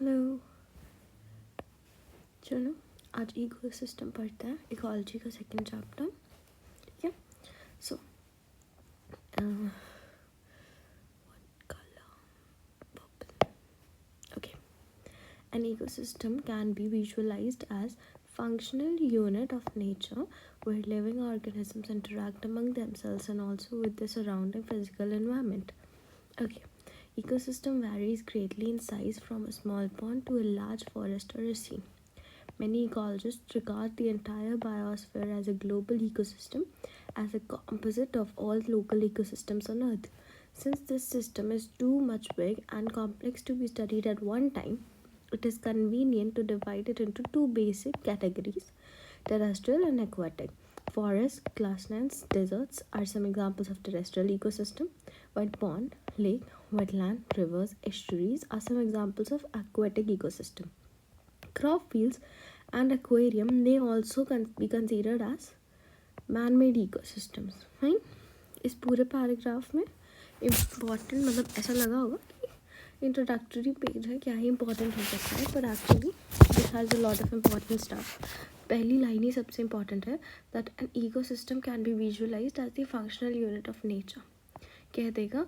Hello. चलो आज ecosystem पढ़ते हैं, इकोलॉजी का सेकंड चैप्टर। ठीक है। सो okay, an ecosystem can be visualized as functional unit of nature where living organisms interact among themselves and also with the surrounding physical environment. Okay, ecosystem varies greatly in size from a small pond to a large forest or a sea. Many ecologists regard the entire biosphere as a global ecosystem, as a composite of all local ecosystems on Earth. Since this system is too much big and complex to be studied at one time, it is convenient to divide it into two basic categories: terrestrial and aquatic. Forests, grasslands, deserts are some examples of terrestrial ecosystem, while pond, lake, wetland, rivers, estuaries are some examples of aquatic ecosystem. Crop fields and aquarium may also be considered as man-made ecosystems. Fine. इस पूरे paragraph में important मतलब ऐसा लगा होगा कि introductory page है, क्या ही इम्पॉर्टेंट हो सकता है, पर actually this has a lot of important stuff. पहली लाइन ही सबसे इम्पॉर्टेंट है, that an ecosystem can be visualized as the functional unit of nature. कह देगा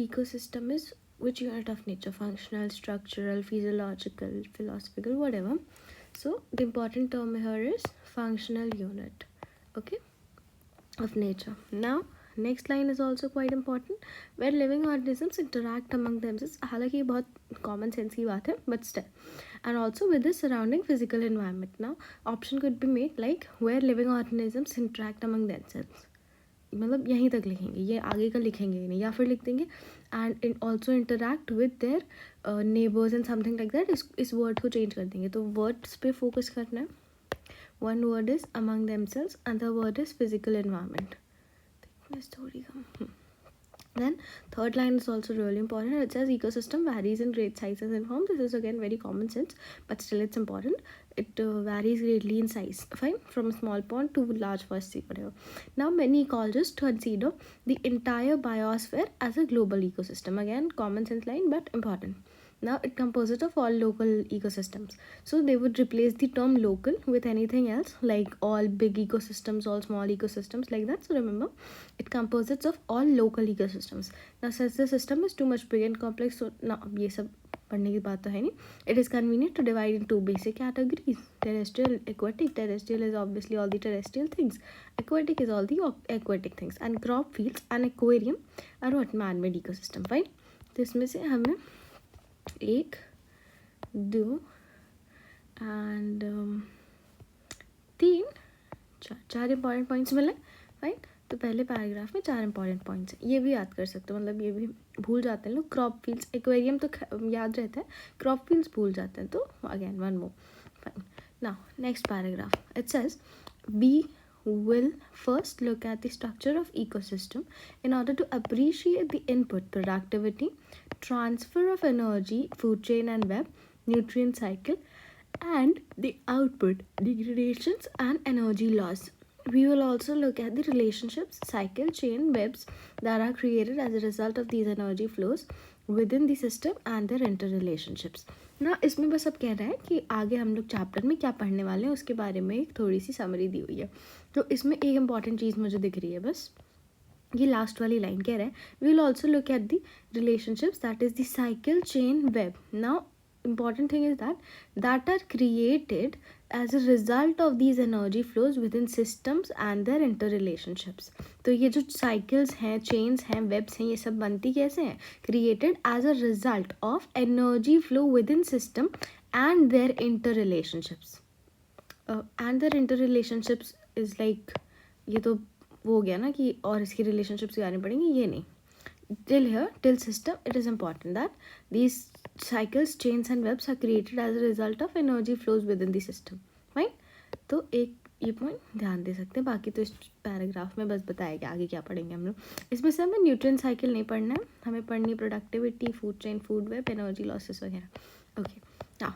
ecosystem is which unit of nature: functional, structural, physiological, philosophical, whatever. So the important term here is functional unit, okay, of nature. Now next line is also quite important, where living organisms interact among themselves. हालांकि ये बहुत common sense की बात है, but still, and also with the surrounding physical environment. Now option could be made like where living organisms interact among themselves, मतलब यहीं तक लिखेंगे, ये आगे का लिखेंगे ही नहीं, या फिर लिख देंगे and also interact with their neighbours and something like that. इस वर्ड को चेंज कर देंगे, तो वर्ड्स पे फोकस करना है. One word is among themselves, other word is physical environment. थोड़ी कम. Then third line is also really important. It says ecosystem varies in great sizes and form. This is again very common sense, but still it's important. It varies greatly in size, fine, from a small pond to large forest, whatever. Now many ecologists consider the entire biosphere as a global ecosystem. Again, common sense line, but important. Now it composite of all local ecosystems, so they would replace the term local with anything else, like all big ecosystems, all small ecosystems, like that. So remember, it composites of all local ecosystems. Now since the system is too much big and complex, so now ये सब पढ़ने की बात तो है नहीं. It is convenient to divide into two basic categories: terrestrial, aquatic. Terrestrial is obviously all the terrestrial things, aquatic is all the aquatic things, and crop fields and aquarium are what man-made ecosystem. Fine. तो इसमें से हमें 1, 2 and 3, 4 important points मिले. Fine. तो पहले paragraph में 4 important points हैं, ये भी याद कर सकते हो, मतलब ये भी भूल जाते हैं लोग. क्रॉप फील्ड्स, एक्वेरियम तो याद रहता है, क्रॉप फील्ड्स भूल जाते हैं, तो again one more. Fine. Now next paragraph, it says be will first look at the structure of ecosystem in order to appreciate the input, productivity, transfer of energy, food chain and web, nutrient cycle, and the output, degradations and energy loss. We will also look at the relationships, cycle, chain, webs that are created as a result of these energy flows within the system and their interrelationships. ना इसमें बस अब कह रहा है कि आगे हम लोग चैप्टर में क्या पढ़ने वाले हैं उसके बारे में एक थोड़ी सी समरी दी हुई है. तो इसमें एक इम्पॉर्टेंट चीज़ मुझे दिख रही है, बस ये लास्ट वाली लाइन कह रहा है, we will also look at the relationships, that is the cycle, chain, web. Now important thing is that are created as a result of these energy flows within systems and their interrelationships. तो ये जो cycles हैं, chains हैं, webs हैं, ये सब बनती कैसे हैं? Created as a result of energy flow within system and their interrelationships. And their interrelationships is like, ये तो वो हो गया ना कि और इसकी relationships आने पड़ेंगे, ये नहीं. Till here, till system, it is important that these cycles, chains and webs are created as a result of energy flows within the system. Fine. तो एक ये पॉइंट ध्यान दे सकते हैं, बाकी तो इस पैराग्राफ में बस बताया कि आगे क्या पढ़ेंगे हम लोग. इसमें से हमें न्यूट्रिएंट साइकिल नहीं पढ़ना है, हमें पढ़नी है productivity, food chain, food web, energy losses वगैरह. ओके. नाउ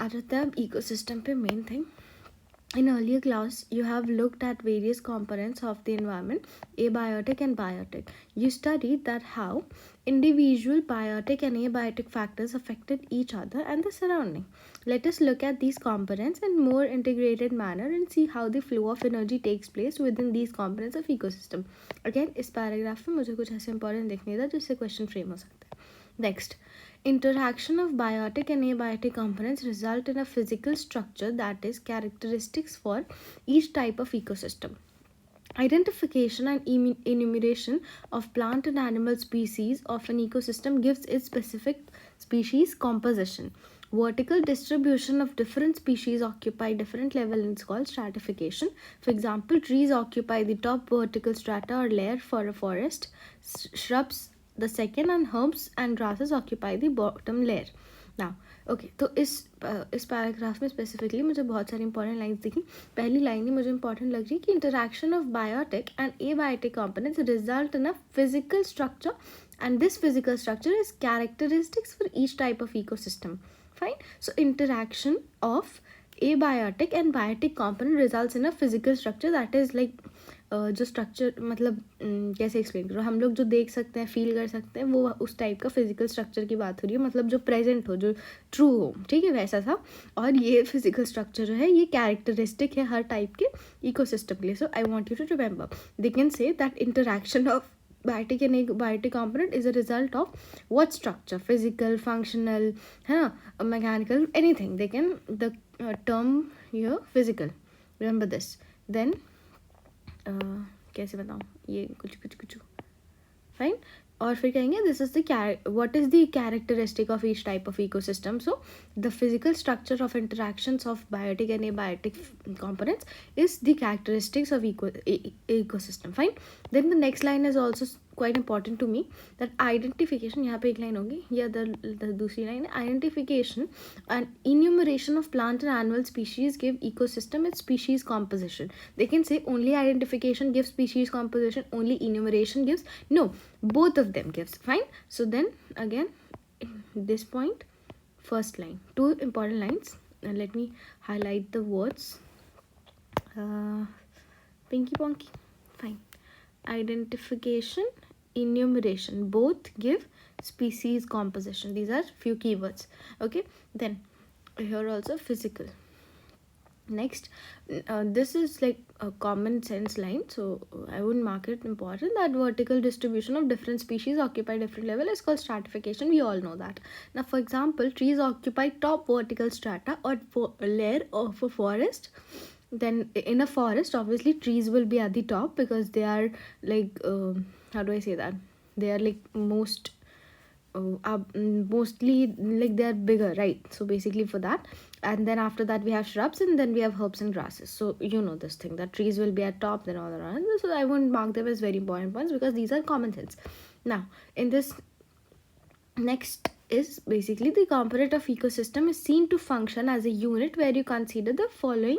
आ जाता है अब इकोसिस्टम पे. Main thing In earlier class, you have looked at various components of the environment, abiotic and biotic. You studied that how individual biotic and abiotic factors affected each other and the surrounding. Let us look at these components in more integrated manner and see how the flow of energy takes place within these components of ecosystem. Again, इस paragraph में मुझे कुछ ऐसे important देखने था जिससे question frame हो सकता है. Next, interaction of biotic and abiotic components result in a physical structure that is characteristics for each type of ecosystem. Identification and enumeration of plant and animal species of an ecosystem gives its specific species composition. Vertical distribution of different species occupy different level and is called stratification. For example, trees occupy the top vertical strata or layer for a forest, shrubs the second, and herbs and grasses occupy the bottom layer. Now, okay तो इस paragraph में specifically मुझे बहुत सारी important lines दिखी. पहली line ही मुझे important लग रही है कि interaction of biotic and abiotic components result in a physical structure and this physical structure is characteristics for each type of ecosystem. Fine. So interaction of abiotic and biotic component results in a physical structure that is like जो structure मतलब कैसे explain करो, हम लोग जो देख सकते हैं फील कर सकते हैं वो उस टाइप का फिजिकल स्ट्रक्चर की बात हो रही है, मतलब जो प्रेजेंट हो जो ट्रू हो, ठीक है वैसा था. और ये फिजिकल स्ट्रक्चर जो है ये कैरेक्टरिस्टिक है हर टाइप के इकोसिस्टम के लिए. So I want you to remember they can say that interaction of biotic and abiotic component is a result of what structure, physical, functional, mechanical, anything. They can the term here physical, remember this. Then कैसे बताऊँ ये कुछ fine. और फिर कहेंगे this is the what is the characteristic of each type of ecosystem. So the physical structure of interactions of biotic and abiotic components is the characteristics of ecosystem. Fine. Then the next line is also quite important to me, that identification, यहाँ पे एक line होगी या दूसरी line है, identification and enumeration of plant and animal species give ecosystem its species composition. They can say only identification gives species composition, only enumeration gives, no, both of them gives. Fine. So then again this point, first line, two important lines, and let me highlight the words. Pinky ponky. Fine. Identification, enumeration, both give species composition. These are few keywords. Okay. Then here also physical. Next, this is like a common sense line, so I wouldn't mark it important. That vertical distribution of different species occupy different level is called stratification. We all know that. Now, for example, trees occupy top vertical strata or layer of a forest. Then in a forest, obviously trees will be at the top because they are like how do I say that, they are like mostly like they are bigger, right? So basically for that, and then after that we have shrubs, and then we have herbs and grasses. So you know this thing that trees will be at top, then all around. So I won't mark them as very important points because these are common sense. Now in this next is basically the component of ecosystem is seen to function as a unit where you consider the following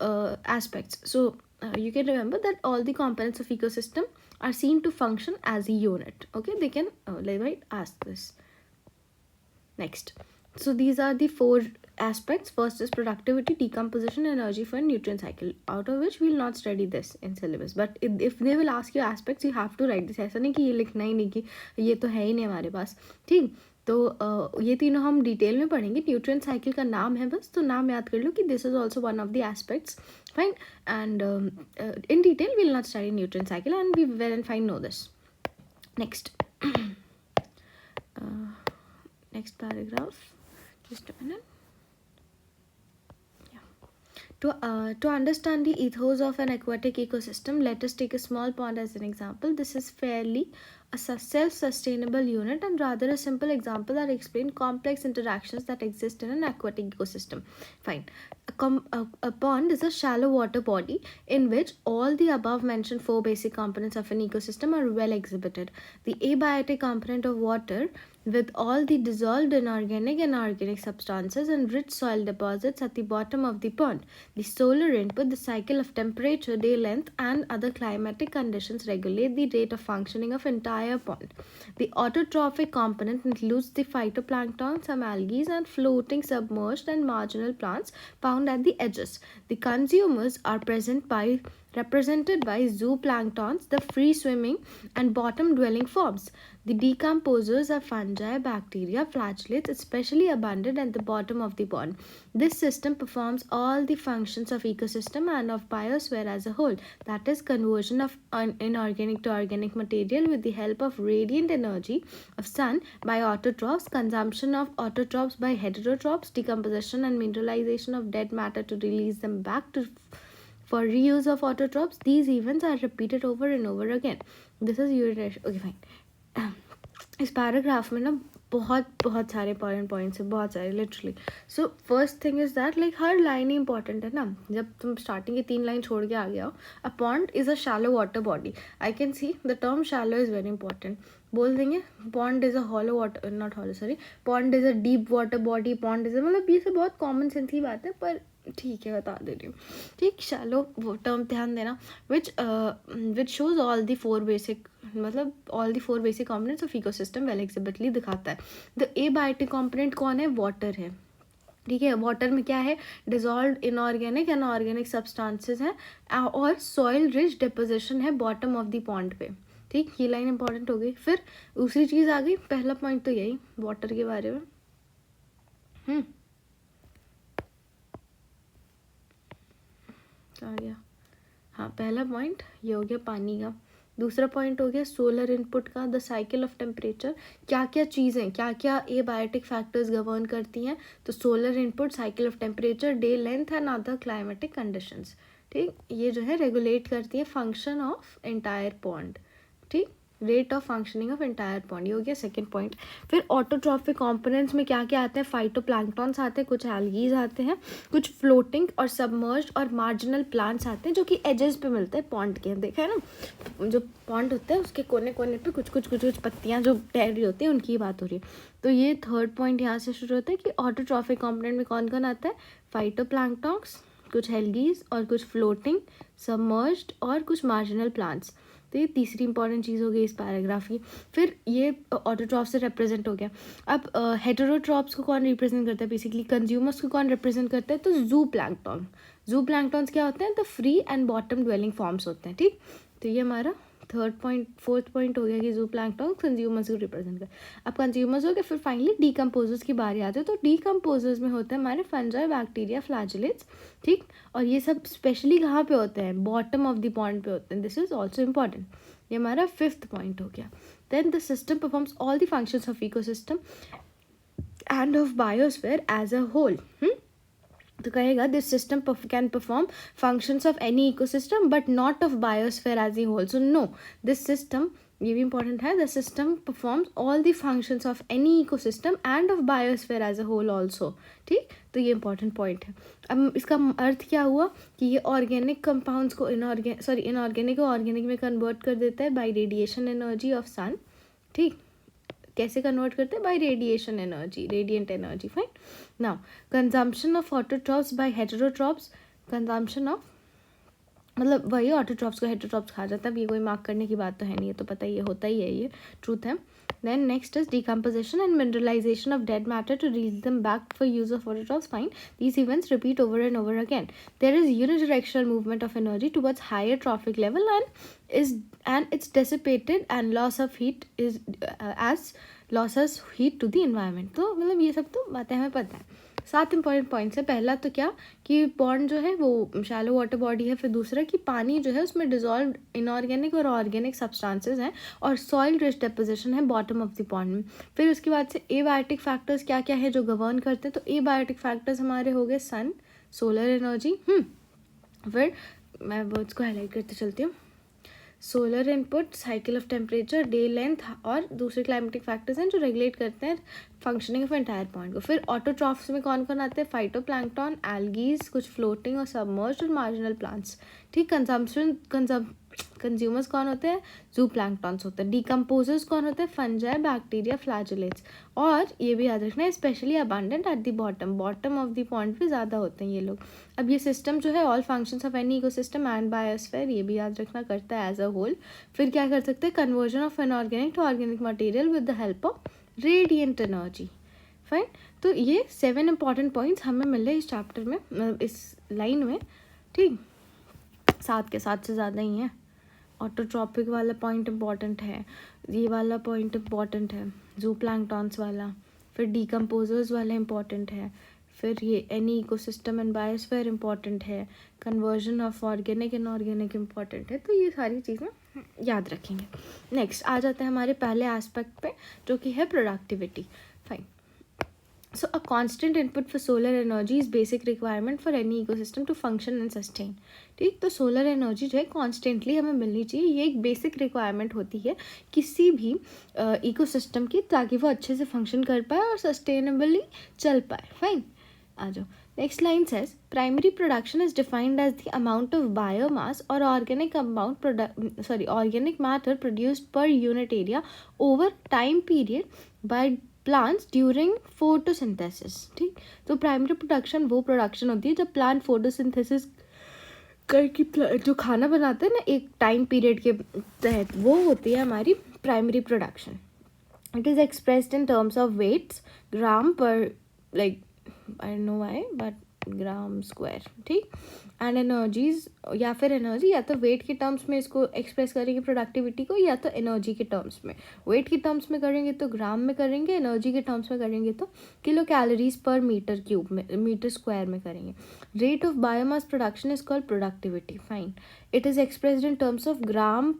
aspects. So you can remember that all the components of ecosystem are seen to function as a unit. Okay, they can let me ask this. Next, so these are the four aspects. First is productivity, decomposition, energy for nutrient cycle, out of which we will not study this in syllabus, but if they will ask you aspects, you have to write this. ऐसा नहीं कि ये लिखना ही नहीं कि ये तो है ही नहीं हमारे पास, ठीक. तो ये तीनों हम डिटेल में पढ़ेंगे. न्यूट्रिएंट साइकिल का नाम है बस, तो नाम याद कर लो कि this is also one of the aspects. Fine. And in detail we will not study nutrient cycle and we well and fine know this. Next next paragraph, just a minute. To understand the ethos of an aquatic ecosystem, let us take a small pond as an example. This is fairly a self-sustainable unit and rather a simple example that explains complex interactions that exist in an aquatic ecosystem. Fine. A pond is a shallow water body in which all the above mentioned four basic components of an ecosystem are well exhibited. The abiotic component of water, with all the dissolved inorganic and organic substances and rich soil deposits at the bottom of the pond. The solar input, the cycle of temperature, day length, and other climatic conditions regulate the rate of functioning of entire entire pond. The autotrophic component includes the phytoplankton, some algae, and floating, submerged, and marginal plants found at the edges. The consumers are represented by zooplanktons, the free-swimming and bottom-dwelling forms. The decomposers are fungi, bacteria, flagellates, especially abundant at the bottom of the pond. This system performs all the functions of ecosystem and of biosphere as a whole, that is, conversion of inorganic to organic material with the help of radiant energy of sun by autotrophs, consumption of autotrophs by heterotrophs, decomposition and mineralization of dead matter to release them back to for reuse of autotrophs. These events are repeated over and over again. This is urination. Okay, fine. इस paragraph में ना बहुत सारे important points है, बहुत सारे literally. So first thing is that like her line he important है ना. जब तुम स्टार्टिंग की 3 लाइन छोड़ के आ गया हो, a pond is a shallow water body. I can see the term shallow is very important. बोल देंगे pond is a hollow water, not hollow sorry, pond is a deep water body, pond is a, मतलब ये सब बहुत common sense की बात है, पर ठीक है बता दे रही हूँ. ठीक, शैलो वो टर्म ध्यान देना, which shows all the 4 basic, मतलब all the 4 basic components of ecosystem well एग्जिबिटली दिखाता है. द एबायोटिक कॉम्पोनेंट कौन है? वाटर है. ठीक है, वाटर में क्या है? Dissolve inorganic and organic substances हैं और सॉइल रिच डिपोजिशन है बॉटम ऑफ द पॉन्ड पे. ठीक, ये लाइन इंपॉर्टेंट हो गई. फिर दूसरी चीज़ आ गई, पहला पॉइंट तो यही वाटर के बारे में. आ गया. हाँ, पहला पॉइंट ये हो गया पानी का. दूसरा पॉइंट हो गया सोलर इनपुट का, द साइकिल ऑफ टेम्परेचर. क्या क्या चीज़ें, क्या क्या एबायोटिक फैक्टर्स गवर्न करती हैं? तो solar input, cycle of temperature, day length and other climatic conditions. ठीक, ये जो है रेगुलेट करती है फंक्शन ऑफ एंटायर पॉन्ड. ठीक, rate of functioning of entire pond. ये हो गया सेकेंड पॉइंट. फिर ऑटोट्रॉफिक कंपोनेंट्स में क्या क्या आते हैं? फाइटोप्लैंक्टन्स आते हैं, कुछ एल्गीज आते हैं, कुछ फ्लोटिंग और सबमर्ज्ड और मार्जिनल प्लांट्स आते हैं जो कि एजेस पे मिलते हैं पॉन्ड के. देखा है ना, जो पॉन्ड होता है उसके कोने कोने पे कुछ कुछ कुछ कुछ पत्तियाँ जो तैर रही होती हैं, उनकी बात हो रही है. तो ये थर्ड पॉइंट यहाँ से शुरू होता है कि ऑटोट्रॉफिक कंपोनेंट में कौन कौन आता है? फाइटोप्लैंक्टन्स, कुछ एल्गीज और कुछ फ्लोटिंग, सबमर्ज्ड और कुछ मार्जिनल प्लांट्स. तो ये तीसरी इंपॉर्टेंट चीज़ हो गई इस पैराग्राफ की. फिर ये ऑटोट्रॉफ से रिप्रेजेंट हो गया. अब हेटेरोट्रॉप्स को कौन रिप्रेजेंट करता है? बेसिकली कंज्यूमर्स को कौन रिप्रेजेंट करता है? तो जू प्लैंक्टॉन्स क्या होते हैं? तो free and bottom dwelling forms होते हैं. ठीक, तो ये हमारा फोर्थ पॉइंट हो गया कि जू प्लैंक्टॉन कंज्यूमर्स को रिप्रेजेंट कर. अब कंज्यूमर्स हो गया, फिर फाइनली डीकम्पोजर्स की बारी आती है. तो डीकम्पोजर्स में होते हैं हमारे फंजाई, बैक्टीरिया, फ्लैजेलेट्स. ठीक, और ये सब स्पेशली कहाँ पे होते हैं? बॉटम ऑफ द पॉन्ड पे होते हैं. This is also important. ये हमारा 5th पॉइंट हो गया. Then the system performs all the functions of ecosystem and of biosphere as a whole. तो कहेगा this system can perform functions of any ecosystem but not of biosphere as a whole. So no, this system, ये भी important है, the system performs all the functions of any ecosystem and of biosphere as a whole also. ठीक, तो ये important point है. अब इसका अर्थ क्या हुआ कि ये ऑर्गेनिक कंपाउंड्स को इनऑर्गेनिक को ऑर्गेनिक में कन्वर्ट कर देता है by radiation energy of sun. ठीक, कैसे कन्वर्ट करते हैं? By radiation energy, radiant energy. Fine. Now consumption of autotrophs by heterotrophs. Consumption of मतलब वही ऑटोट्रॉप्स को हेटेरोट्रॉप्स खा जाता है. अब ये कोई मार्क करने की बात तो है नहीं, ये तो पता ही है, होता ही है, ये ट्रूथ है. Then next is decomposition and mineralization of dead matter to release them back for use of autotrophs. Fine. These events repeat over and over again. There is unidirectional movement of energy towards higher trophic level and it's dissipated and loss of heat is as losses heat to the environment. तो मतलब ये सब तो बातें हमें पता है. 7 important points है. पहला तो क्या कि पॉन्ड जो है वो शैलो वाटर बॉडी है. फिर दूसरा कि पानी जो है उसमें डिजॉल्व इनऑर्गेनिक और ऑर्गेनिक सब्सटेंसेस हैं और सॉइल रिच डिपोजिशन है बॉटम ऑफ द पॉन्ड में. फिर उसके बाद से एबायोटिक फैक्टर्स क्या क्या है जो गवर्न करते हैं. तो एबायोटिक फैक्टर्स हमारे हो गए सन, सोलर एनर्जी. फिर मैं वो इसको हाईलाइट करते चलती हूँ. Solar input, cycle of temperature, day length और दूसरे क्लाइमेटिक फैक्टर्स हैं जो रेगुलेट करते हैं फंक्शनिंग ऑफ एंटायर पॉइंट को. फिर ऑटोट्रॉफ्स में कौन कौन आते हैं? फाइटोप्लैंक्टन, एल्गीज, कुछ फ्लोटिंग और सबमर्ज्ड और मार्जिनल प्लांट्स. ठीक, कंज्यूमर्स कौन होते हैं, जू प्लैंक्टॉन्स होते हैं। डिकम्पोजर्स कौन होते हैं, फंजाई, बैक्टीरिया, फ्लैजेलेट्स। और ये भी याद रखना है specially abundant at the bottom of the point पे ज़्यादा होते हैं ये लोग। अब ये सिस्टम जो है all functions of any ecosystem and biosphere, ये भी याद रखना करता है एज अ होल। फिर क्या कर सकते हैं, conversion of inorganic to organic material with the help of radiant energy. Fine, तो ये 7 इंपॉर्टेंट पॉइंट्स हमें मिल रहे इस चैप्टर में, इस लाइन में। ठीक, 7 के 7 से ज़्यादा ही हैं। ऑटोट्रॉपिक वाला पॉइंट इम्पॉर्टेंट है, ये वाला पॉइंट इम्पॉर्टेंट है, जू प्लैंक्टॉन्स वाला, फिर डिकम्पोजर्स वाला इम्पॉर्टेंट है, फिर ये any ecosystem and biosphere important है, conversion of organic and organic important है। तो ये सारी चीज़ें याद रखेंगे। नेक्स्ट आ जाते हैं हमारे पहले एस्पेक्ट पे, जो कि है productivity. Fine, so a constant input for solar energy is basic requirement for any ecosystem to function and sustain। ठीक, तो सोलर एनर्जी जो है कॉन्स्टेंटली हमें मिलनी चाहिए, ये एक बेसिक रिक्वायरमेंट होती है किसी भी इकोसिस्टम की, ताकि वो अच्छे से फंक्शन कर पाए और सस्टेनेबली चल पाए। फाइन, आ जाओ। Next line says primary production is defined as the amount of biomass और organic organic matter produced per unit area over time period by plants during photosynthesis. ठीक, तो प्राइमरी प्रोडक्शन वो प्रोडक्शन होती है जब प्लांट फोटोसिंथेसिस करके जो खाना बनाते हैं ना एक टाइम पीरियड के तहत, वो होती है हमारी primary production. It is expressed in terms of weights, gram per, like I don't know why but gram square. ठीक, एंड एनर्जीज, या फिर एनर्जी या तो वेट के टर्म्स में इसको एक्सप्रेस करेंगे प्रोडक्टिविटी को, या तो एनर्जी के टर्म्स में। वेट के टर्म्स में करेंगे तो ग्राम में करेंगे, एनर्जी के टर्म्स में करेंगे तो kilo calories per meter cube में, मीटर स्क्वायर में करेंगे। Rate of biomass production is called productivity. Fine, it is expressed in terms of gram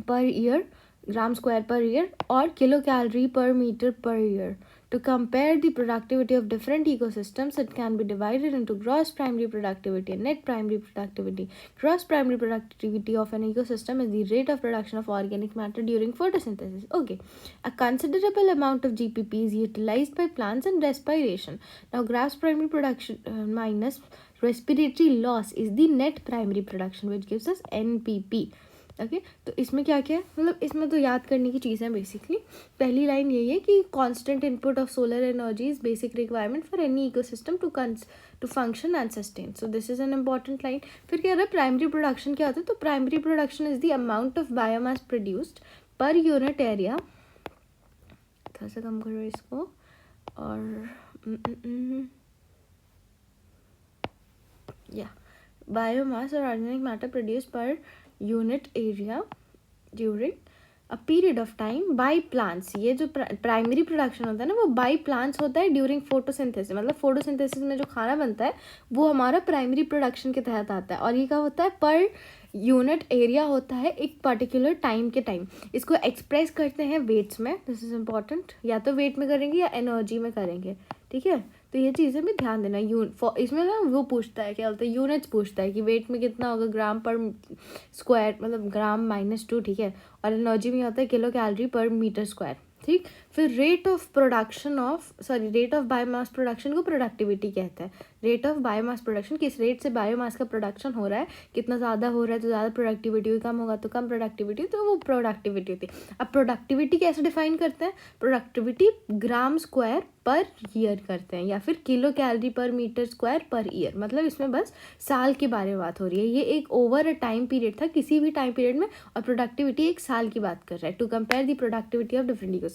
per year, gram square per year, और kilo calorie per meter per year. To compare the productivity of different ecosystems, it can be divided into gross primary productivity and net primary productivity. Gross primary productivity of an ecosystem is the rate of production of organic matter during photosynthesis. Okay, a considerable amount of GPP is utilized by plants and respiration. Now, gross primary production minus respiratory loss is the net primary production, which gives us NPP. Okay, तो इसमें क्या क्या है, मतलब इसमें तो याद करने की चीज़ है बेसिकली। पहली लाइन यही है कि constant input of solar energy is basic requirement for any ecosystem to function and sustain. So this is an important line. फिर क्या रहा है, प्राइमरी प्रोडक्शन क्या होता है, तो primary production is the amount of biomass produced per unit area. थोड़ा सा कम करो इसको, और या बायोमास और organic matter produced per unit area during a period of time by plants. ये जो प्राइमरी प्रोडक्शन होता है ना, वो बाय प्लांट्स होता है ड्यूरिंग फोटोसिंथेसिस। मतलब फोटोसिंथेसिस में जो खाना बनता है वो हमारा प्राइमरी प्रोडक्शन के तहत आता है। और ये क्या होता है, पर यूनिट एरिया होता है एक पर्टिकुलर टाइम के टाइम। इसको एक्सप्रेस करते हैं वेट्स में, दिस इज इम्पॉर्टेंट, या तो वेट में करेंगे या एनर्जी में करेंगे। ठीक है, तो ये चीज़ें भी ध्यान देना। इसमें ना वो पूछता है, क्या बोलते हैं, यूनिट्स पूछता है कि वेट में कितना होगा, ग्राम पर स्क्वायर, मतलब ग्राम -2। ठीक है, और एनर्जी में होता है kilo calorie per metre square. ठीक, फिर रेट ऑफ बायोमास प्रोडक्शन को प्रोडक्टिविटी कहते हैं। रेट ऑफ बायोमास प्रोडक्शन, किस रेट से बायोमास का प्रोडक्शन हो रहा है, कितना ज़्यादा हो रहा है तो ज़्यादा प्रोडक्टिविटी हुई, कम होगा तो कम प्रोडक्टिविटी, तो वो प्रोडक्टिविटी होती है। अब प्रोडक्टिविटी कैसे डिफाइन करते हैं, प्रोडक्टिविटी ग्राम स्क्वायर पर ईयर करते हैं, या फिर kilo calorie per metre square per year. मतलब इसमें बस साल के बारे में बात हो रही है। ये एक ओवर अ टाइम पीरियड था, किसी भी टाइम पीरियड में, और प्रोडक्टिविटी एक साल की बात कर रहा है। To compare the productivity of different ecosystem.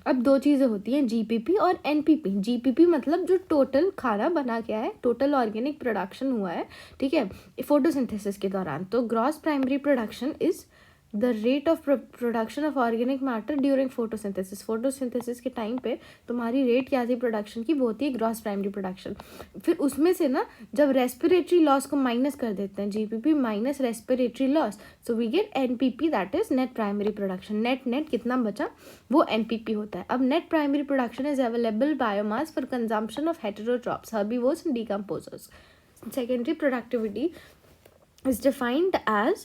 अब दो चीज़ें होती हैं, जीपीपी और एनपीपी। जीपीपी मतलब जो टोटल खाना बना क्या है, टोटल ऑर्गेनिक प्रोडक्शन हुआ है, ठीक है, फोटोसिंथेसिस के दौरान। तो gross primary production is the rate of production of organic matter during photosynthesis. Photosynthesis के टाइम पे तुम्हारी रेट क्या थी प्रोडक्शन की, वो होती है ग्रॉस प्राइमरी प्रोडक्शन। फिर उसमें से ना जब रेस्पिरेटरी लॉस को माइनस कर देते हैं, GPP minus respiratory loss, so we get NPP, that is net primary production. Net कितना बचा, वो एनपीपी होता है। अब net primary production is available biomass for consumption of heterotrophs, herbivores and decomposers. Secondary productivity is defined as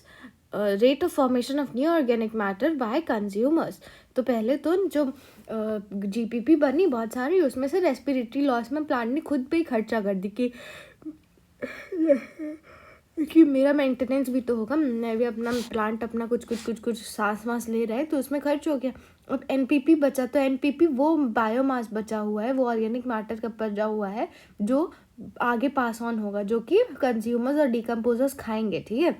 rate of formation of new organic matter by consumers। तो पहले तो जो जीपीपी बनी बहुत सारी, उसमें से रेस्पिरेटरी लॉस में प्लांट ने खुद पे ही खर्चा कर दी कि क्योंकि मेरा मेंटेनेंस भी तो होगा, मैं भी अपना प्लांट अपना कुछ सांस वास ले रहा है तो उसमें खर्च हो गया। अब एनपीपी बचा, तो एनपीपी वो बायोमास बचा हुआ है, वो ऑर्गेनिक मैटर का बचा हुआ है जो आगे पास ऑन होगा, जो कि कंज्यूमर्स और डिकम्पोजर्स खाएंगे, ठीक है।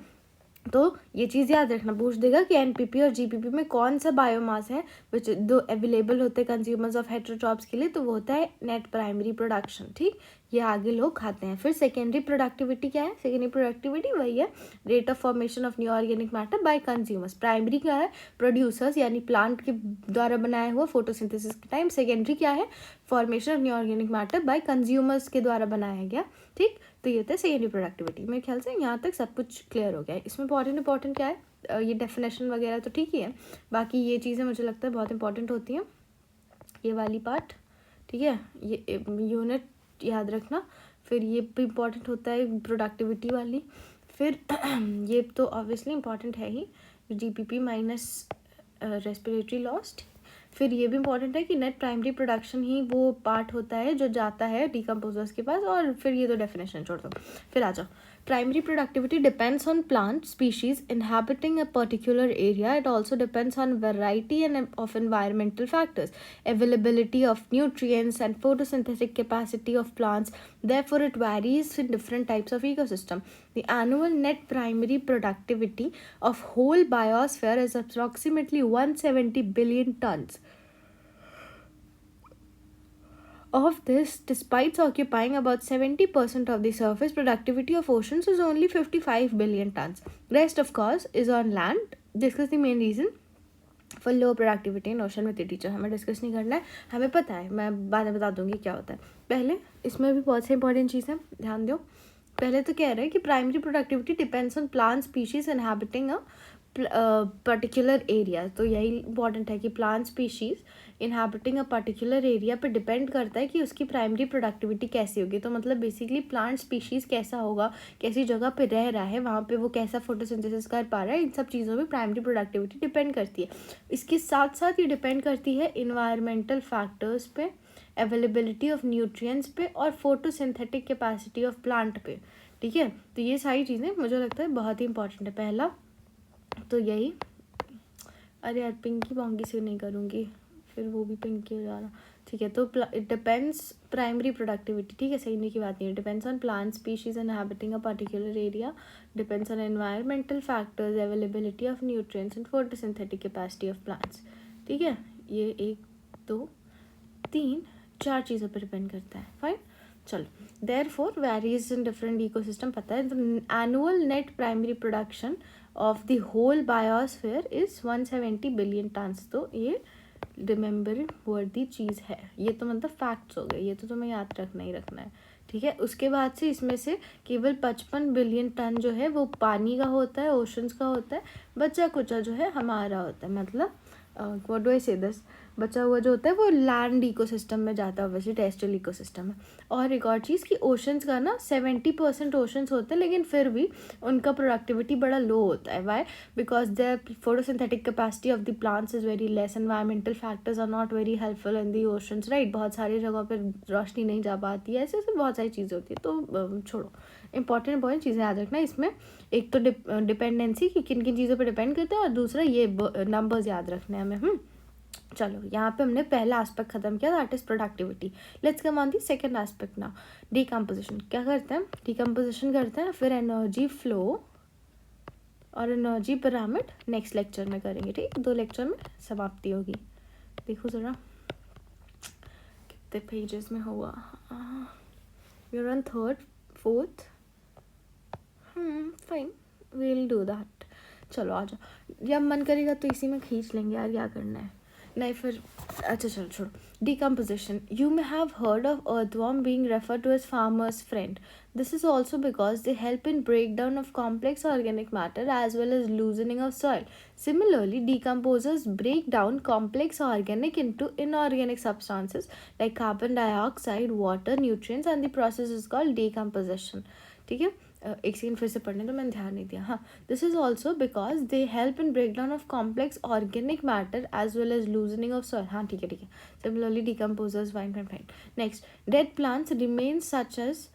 तो ये चीज़ याद रखना, पूछ देगा कि एनपीपी और जीपीपी में कौन सा बायोमास है विच दो अवेलेबल होते हैं कंज्यूमर्स ऑफ हेटेरोट्रॉप्स के लिए, तो वो होता है नेट प्राइमरी प्रोडक्शन, ठीक। ये आगे लोग खाते हैं। फिर सेकेंडरी प्रोडक्टिविटी क्या है? सेकेंडरी प्रोडक्टिविटी वही है rate of formation of new organic matter bye consumers. Primary क्या है? प्रोड्यूसर्स यानी प्लांट के द्वारा बनाया हुआ फोटोसिंथेसिस के टाइम। सेकेंडरी क्या है? Formation of new organic matter bye consumers के द्वारा बनाया गया, ठीक। तो ये होता है सेकेंडरी प्रोडक्टिविटी। मेरे ख्याल से यहाँ तक सब कुछ क्लियर हो गया है। इसमें इंपॉर्टेंट क्या है? ये डेफिनेशन वगैरह तो ठीक ही है, बाकी ये चीज़ें मुझे लगता है बहुत इंपॉर्टेंट होती हैं, ये वाली पार्ट, ठीक है। ये यूनिट याद रखना। फिर ये भी इम्पॉर्टेंट होता है प्रोडक्टिविटी वाली। फिर ये तो ऑब्वियसली इम्पॉर्टेंट है ही, जीपीपी माइनस रेस्पिरेटरी लॉस्ट। फिर ये भी इम्पॉर्टेंट है कि नेट प्राइमरी प्रोडक्शन ही वो पार्ट होता है जो जाता है डिकम्पोजर्स के पास। और फिर ये तो डेफिनेशन छोड़ दो, फिर आ जाओ। Primary productivity depends on plant species inhabiting a particular area. It also depends on variety and of environmental factors, availability of nutrients and photosynthetic capacity of plants. Therefore it varies in different types of ecosystem. The annual net primary productivity of whole biosphere is approximately 170 billion tons. Of this, despite occupying about 70% of the surface, productivity of oceans is only 55 billion tons. Rest, of course, is on land. Discuss the main reason for low productivity in ocean with the teacher. हमें discuss नहीं करना है, हमें पता है, मैं बाद में बता दूंगी क्या होता है। पहले इसमें भी बहुत सी इंपॉर्टेंट चीज़ है, ध्यान दो। पहले तो कह रहे हैं कि primary productivity depends on plant species inhabiting a particular area. तो यही इंपॉर्टेंट है कि plant species inhabiting a particular area पे डिपेंड करता है कि उसकी प्राइमरी प्रोडक्टिविटी कैसी होगी। तो मतलब बेसिकली प्लांट स्पीशीज़ कैसा होगा, कैसी जगह पे रह रहा है, वहाँ पे वो कैसा फोटोसिंथेसिस कर पा रहा है, इन सब चीज़ों में प्राइमरी प्रोडक्टिविटी डिपेंड करती है। इसके साथ साथ ये डिपेंड करती है इन्वायरमेंटल फैक्टर्स पे, अवेलेबिलिटी ऑफ न्यूट्रिएंट्स पे और फोटोसिंथेटिक कैपेसिटी ऑफ प्लांट पे, ठीक है। तो ये सारी चीज़ें मुझे लगता है बहुत ही इंपॉर्टेंट है। पहला तो यही, अरे यार पिंकी पोंकी से नहीं करूँगी, फिर वो भी पिंकी हो जा रहा, ठीक है। तो इट डिपेंड्स प्राइमरी प्रोडक्टिविटी, ठीक है, सही की बात नहीं है। Depends on plant species inhabiting a particular area, depends on environmental factors, availability of nutrients and photosynthetic capacity of plants, ठीक है। ये 1 2 3 4 चीज़ों पर डिपेंड करता है, फाइन। चलो, therefore varies in different ecosystem, पता है। तो annual net primary production of the whole biosphere is 170 billion tons. तो ये रिमेंबर वर्दी चीज़ है, ये तो मतलब फैक्ट्स हो गए, ये तो तुम्हें याद रखना ही रखना है, ठीक है। उसके बाद से इसमें से केवल 55 बिलियन टन जो है वो पानी का होता है, ओशंस का होता है। बचा कुचा जो है हमारा होता है, मतलब व्हाट डू आई से दिस, बचा हुआ जो होता है वो लैंड इकोसिस्टम में जाता है, वैसे टेरेस्ट्रियल इकोसिस्टम में। और एक और चीज़ कि ओशंस का ना 70% ओशंस होते हैं, लेकिन फिर भी उनका प्रोडक्टिविटी बड़ा लो होता है। Why? Because the photosynthetic capacity of the plants is very less, environmental factors are not very helpful in the oceans, right. बहुत सारी जगहों पर रोशनी नहीं जा पाती है, ऐसे ऐसे बहुत सारी चीज़ें होती है। तो छोड़ो, इंपॉर्टेंट चीज़ें याद रखना इसमें। एक तो डिपेंडेंसी कि किन किन चीज़ों पर डिपेंड करते हैं, और दूसरा ये नंबर्स याद रखने हैं हमें। चलो, यहाँ पे हमने पहला एस्पेक्ट खत्म किया, that is productivity. Let's come on the second aspect now, decomposition. क्या करते हैं? डिकम्पोजिशन करते हैं, फिर एनर्जी फ्लो और एनर्जी पिरामिड नेक्स्ट लेक्चर में करेंगे, ठीक। 2 लेक्चर में समाप्ति होगी। देखो ज़रा कितने पेजेस में हुआ, you're on 3rd 4th, fine, we'll do that. चलो आ जाओ, जब मन करेगा तो इसी में खींच लेंगे यार, क्या करना है। नहीं फिर अच्छा चलो छोड़ो। Decomposition. You may have heard of earthworm being referred to as farmer's friend. This is also because they help in breakdown of complex organic matter as well as loosening of soil. Similarly, decomposers break down complex organic into inorganic substances like carbon dioxide, water, nutrients, and the process is called decomposition. ठीक है, एक second फिर से पढ़ने तो मैंने ध्यान नहीं दिया। हाँ, this is also because they help in break down of complex organic matter as well as loosening of soil. हाँ ठीक है। Similarly decomposers, fine fine fine. Next, dead plants remains such as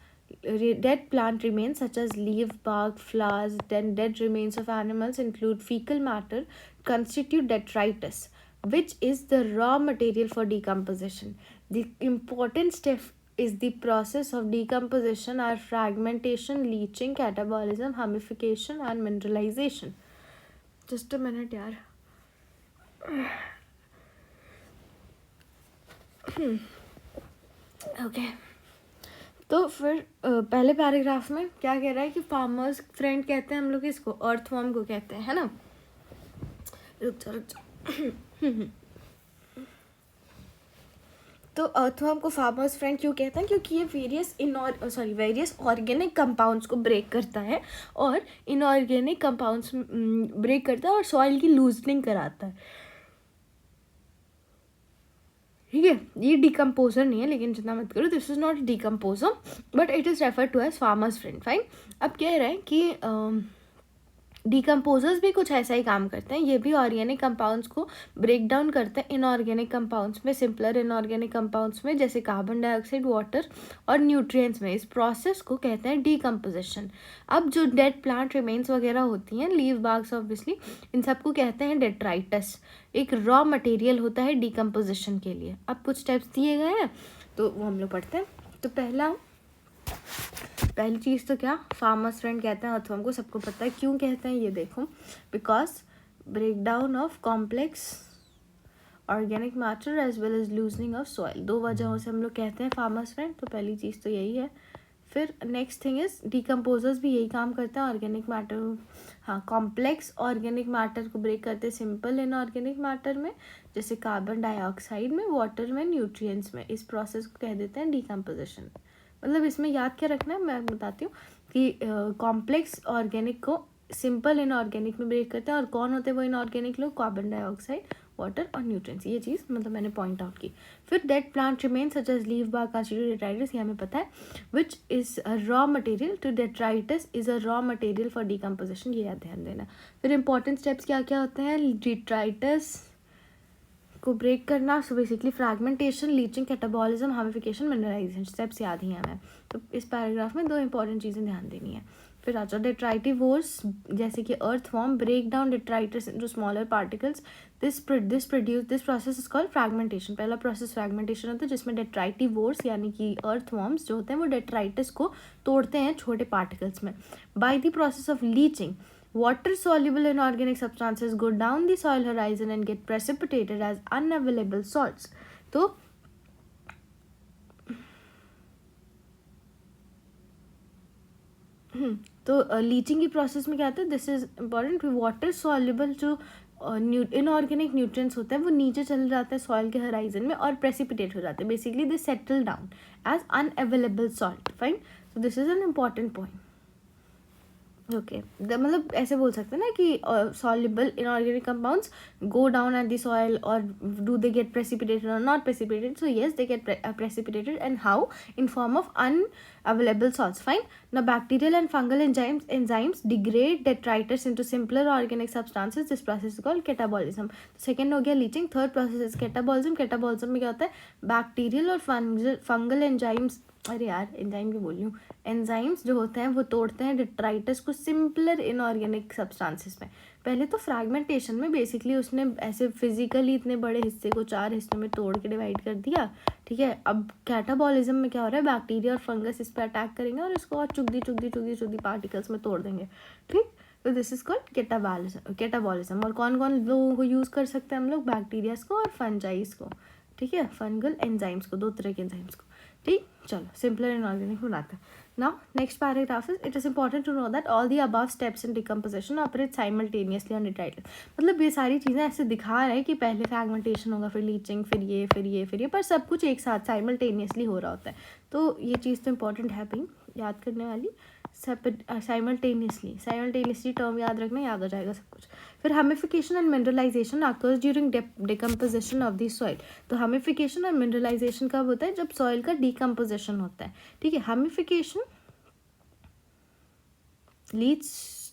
Dead plant remains such as leaf, bark, flowers, then dead remains of animals include fecal matter, constitute detritus, which is the raw material for decomposition. The important step is the process of decomposition are fragmentation, leaching, catabolism, humification and mineralization. Just a minute यार. Okay. तो फिर पहले paragraph में क्या कह रहा है कि फार्मर्स फ्रेंड कहते हैं हम लोग इसको, अर्थवॉर्म को कहते हैं, है ना. रुक जा. तो अर्थवॉर्म को फार्मर्स फ्रेंड क्यों कहते हैं? क्योंकि ये वेरियस ऑर्गेनिक कंपाउंड्स को ब्रेक करता है और इनऑर्गेनिक कंपाउंड्स ब्रेक करता है और सॉइल की लूजनिंग कराता है. ठीक है, ये डिकम्पोजर नहीं है, लेकिन जितना मत करो, this is not decomposer but it is refer to as farmers friend. Fine. अब कह रहे हैं कि डिकम्पोजर्स भी कुछ ऐसा ही काम करते हैं. ये भी ऑर्गेनिक कंपाउंड्स को ब्रेक डाउन करते हैं इनऑर्गेनिक कंपाउंड्स में, सिंपलर इनऑर्गेनिक कंपाउंड्स में, जैसे कार्बन डाइऑक्साइड, वाटर और न्यूट्रिएंट्स में. इस प्रोसेस को कहते हैं डिकम्पोजिशन. अब जो डेड प्लांट रिमेन्स वगैरह होती हैं, लीव बार्क्स ऑब्वियसली, इन सबको कहते हैं डेट्राइटस. एक रॉ मटेरियल होता है डिकम्पोजिशन के लिए. अब कुछ स्टेप्स दिए गए हैं तो वो हम लोग पढ़ते हैं. तो पहली चीज़ तो क्या, फार्मर्स फ्रेंड कहते हैं अर्थवॉर्म को. सबको पता है क्यों कहते हैं, ये देखो. Because break down of complex organic matter as well as loosening of soil. 2 वजहों से हम लोग कहते हैं फार्मर्स फ्रेंड. तो पहली चीज़ तो यही है. फिर नेक्स्ट थिंग इज डिकम्पोजर्स भी यही काम करते हैं ऑर्गेनिक मैटर, हाँ, कॉम्प्लेक्स ऑर्गेनिक मैटर को ब्रेक करते हैं सिंपल इनऑर्गेनिक मैटर में, जैसे कार्बन डाइऑक्साइड में, वाटर में, न्यूट्रिएंट्स में. इस प्रोसेस को कह देते हैं डिकम्पोजिशन. मतलब इसमें याद क्या रखना है, मैं बताती हूँ कि कॉम्प्लेक्स ऑर्गेनिक को सिंपल इनऑर्गेनिक में ब्रेक करते हैं. और कौन होते हैं वो इनऑर्गेनिक लोग? कार्बन डाइऑक्साइड, वाटर और न्यूट्रिएंट्स. ये चीज़ मतलब मैंने पॉइंट आउट की. फिर dead plant remains such as leaf bark constitute detritus, ये हमें पता है, which is a raw material. To detritus is a raw material for decomposition. ये याद ध्यान देना. फिर इंपॉर्टेंट स्टेप्स क्या क्या होते हैं डेट्राइटस को ब्रेक करना. So basically fragmentation, leaching, catabolism, humification, mineralisation. Steps याद ही हैं हमें. तो इस पैराग्राफ में 2 इंपॉर्टेंट चीज़ें ध्यान देनी है. फिर आ जाओ डेट्राइटिवोर्स, जैसे कि earthworm break down detritus into smaller particles. This process is called fragmentation. पहला प्रोसेस फ्रैगमेंटेशन होता है जिसमें डेट्राइटिवोर्स यानी कि अर्थवॉर्म्स जो होते हैं वो डेट्राइटस को तोड़ते हैं छोटे पार्टिकल्स में. By the process of leaching, water soluble inorganic substances go down the soil horizon and get precipitated as unavailable salts. तो लीचिंग की प्रोसेस में क्या होता है, this is important. Water soluble जो इनऑर्गेनिक न्यूट्रिएंट्स होते हैं वो नीचे चले जाते हैं सॉइल के हराइजन में और प्रेसिपिटेट हो जाते हैं. Basically they settle down as unavailable salt. Fine. So this is an important point. Okay, मतलब ऐसे बोल सकते हैं ना कि soluble inorganic compounds go down at the soil और डू दे गेट प्रेसिपिटेटेड और not precipitated. So yes, they get precipitated. And how? In form of unavailable salts. Fine. Now bacterial and fungal enzymes degrade detritus into simpler organic substances. This process is called catabolism. Second हो गया leaching. Third process is catabolism. Catabolism में क्या होता है, bacterial और fungal enzymes, अरे यार enzyme की बोल रही हूँ, एंजाइम्स जो होते हैं वो तोड़ते हैं डेट्राइटस को सिंपलर इनऑर्गेनिक सब्सटेंसेस में. पहले तो फ्रैगमेंटेशन में बेसिकली उसने ऐसे फिजिकली इतने बड़े हिस्से को 4 हिस्सों में तोड़ के डिवाइड कर दिया. ठीक है. अब कैटाबॉलिज्म में क्या हो रहा है, बैक्टीरिया और फंगस इस पर अटैक करेंगे और इसको और चुगदी पार्टिकल्स में तोड़ देंगे. ठीक. तो दिस इज कॉल्ड कैटाबॉलिज्म. और कौन कौन लोगों को यूज़ कर सकते हैं हम लोग? बैक्टीरियाज को और फंजाइज को. ठीक है, फंगल एंजाइम्स को, 2 तरह के एंजाइम्स को. ठीक. चलो सिंपलर इनऑर्गेनिक बनाते हैं. Now next paragraph is, it is important to know that all the above steps in decomposition operate simultaneously on detritus. मतलब ये सारी चीज़ें ऐसे दिखा रहे हैं कि पहले फ्रैगमेंटेशन होगा, फिर लीचिंग, फिर ये, पर सब कुछ एक साथ साइमल्टेनियसली हो रहा होता है. तो ये चीज़ तो इंपॉर्टेंट है भाई, याद करने वाली. साइमल्टेनियसली टर्म याद रखना, याद हो जाएगा सब कुछ. फिर humification and mineralisation occurs during decomposition of the soil. तो हमिफिकेशन और मिनरलाइजेशन कब होता है? जब सॉइल का डिकम्पोजिशन होता है. ठीक है. हमिफिकेशन leads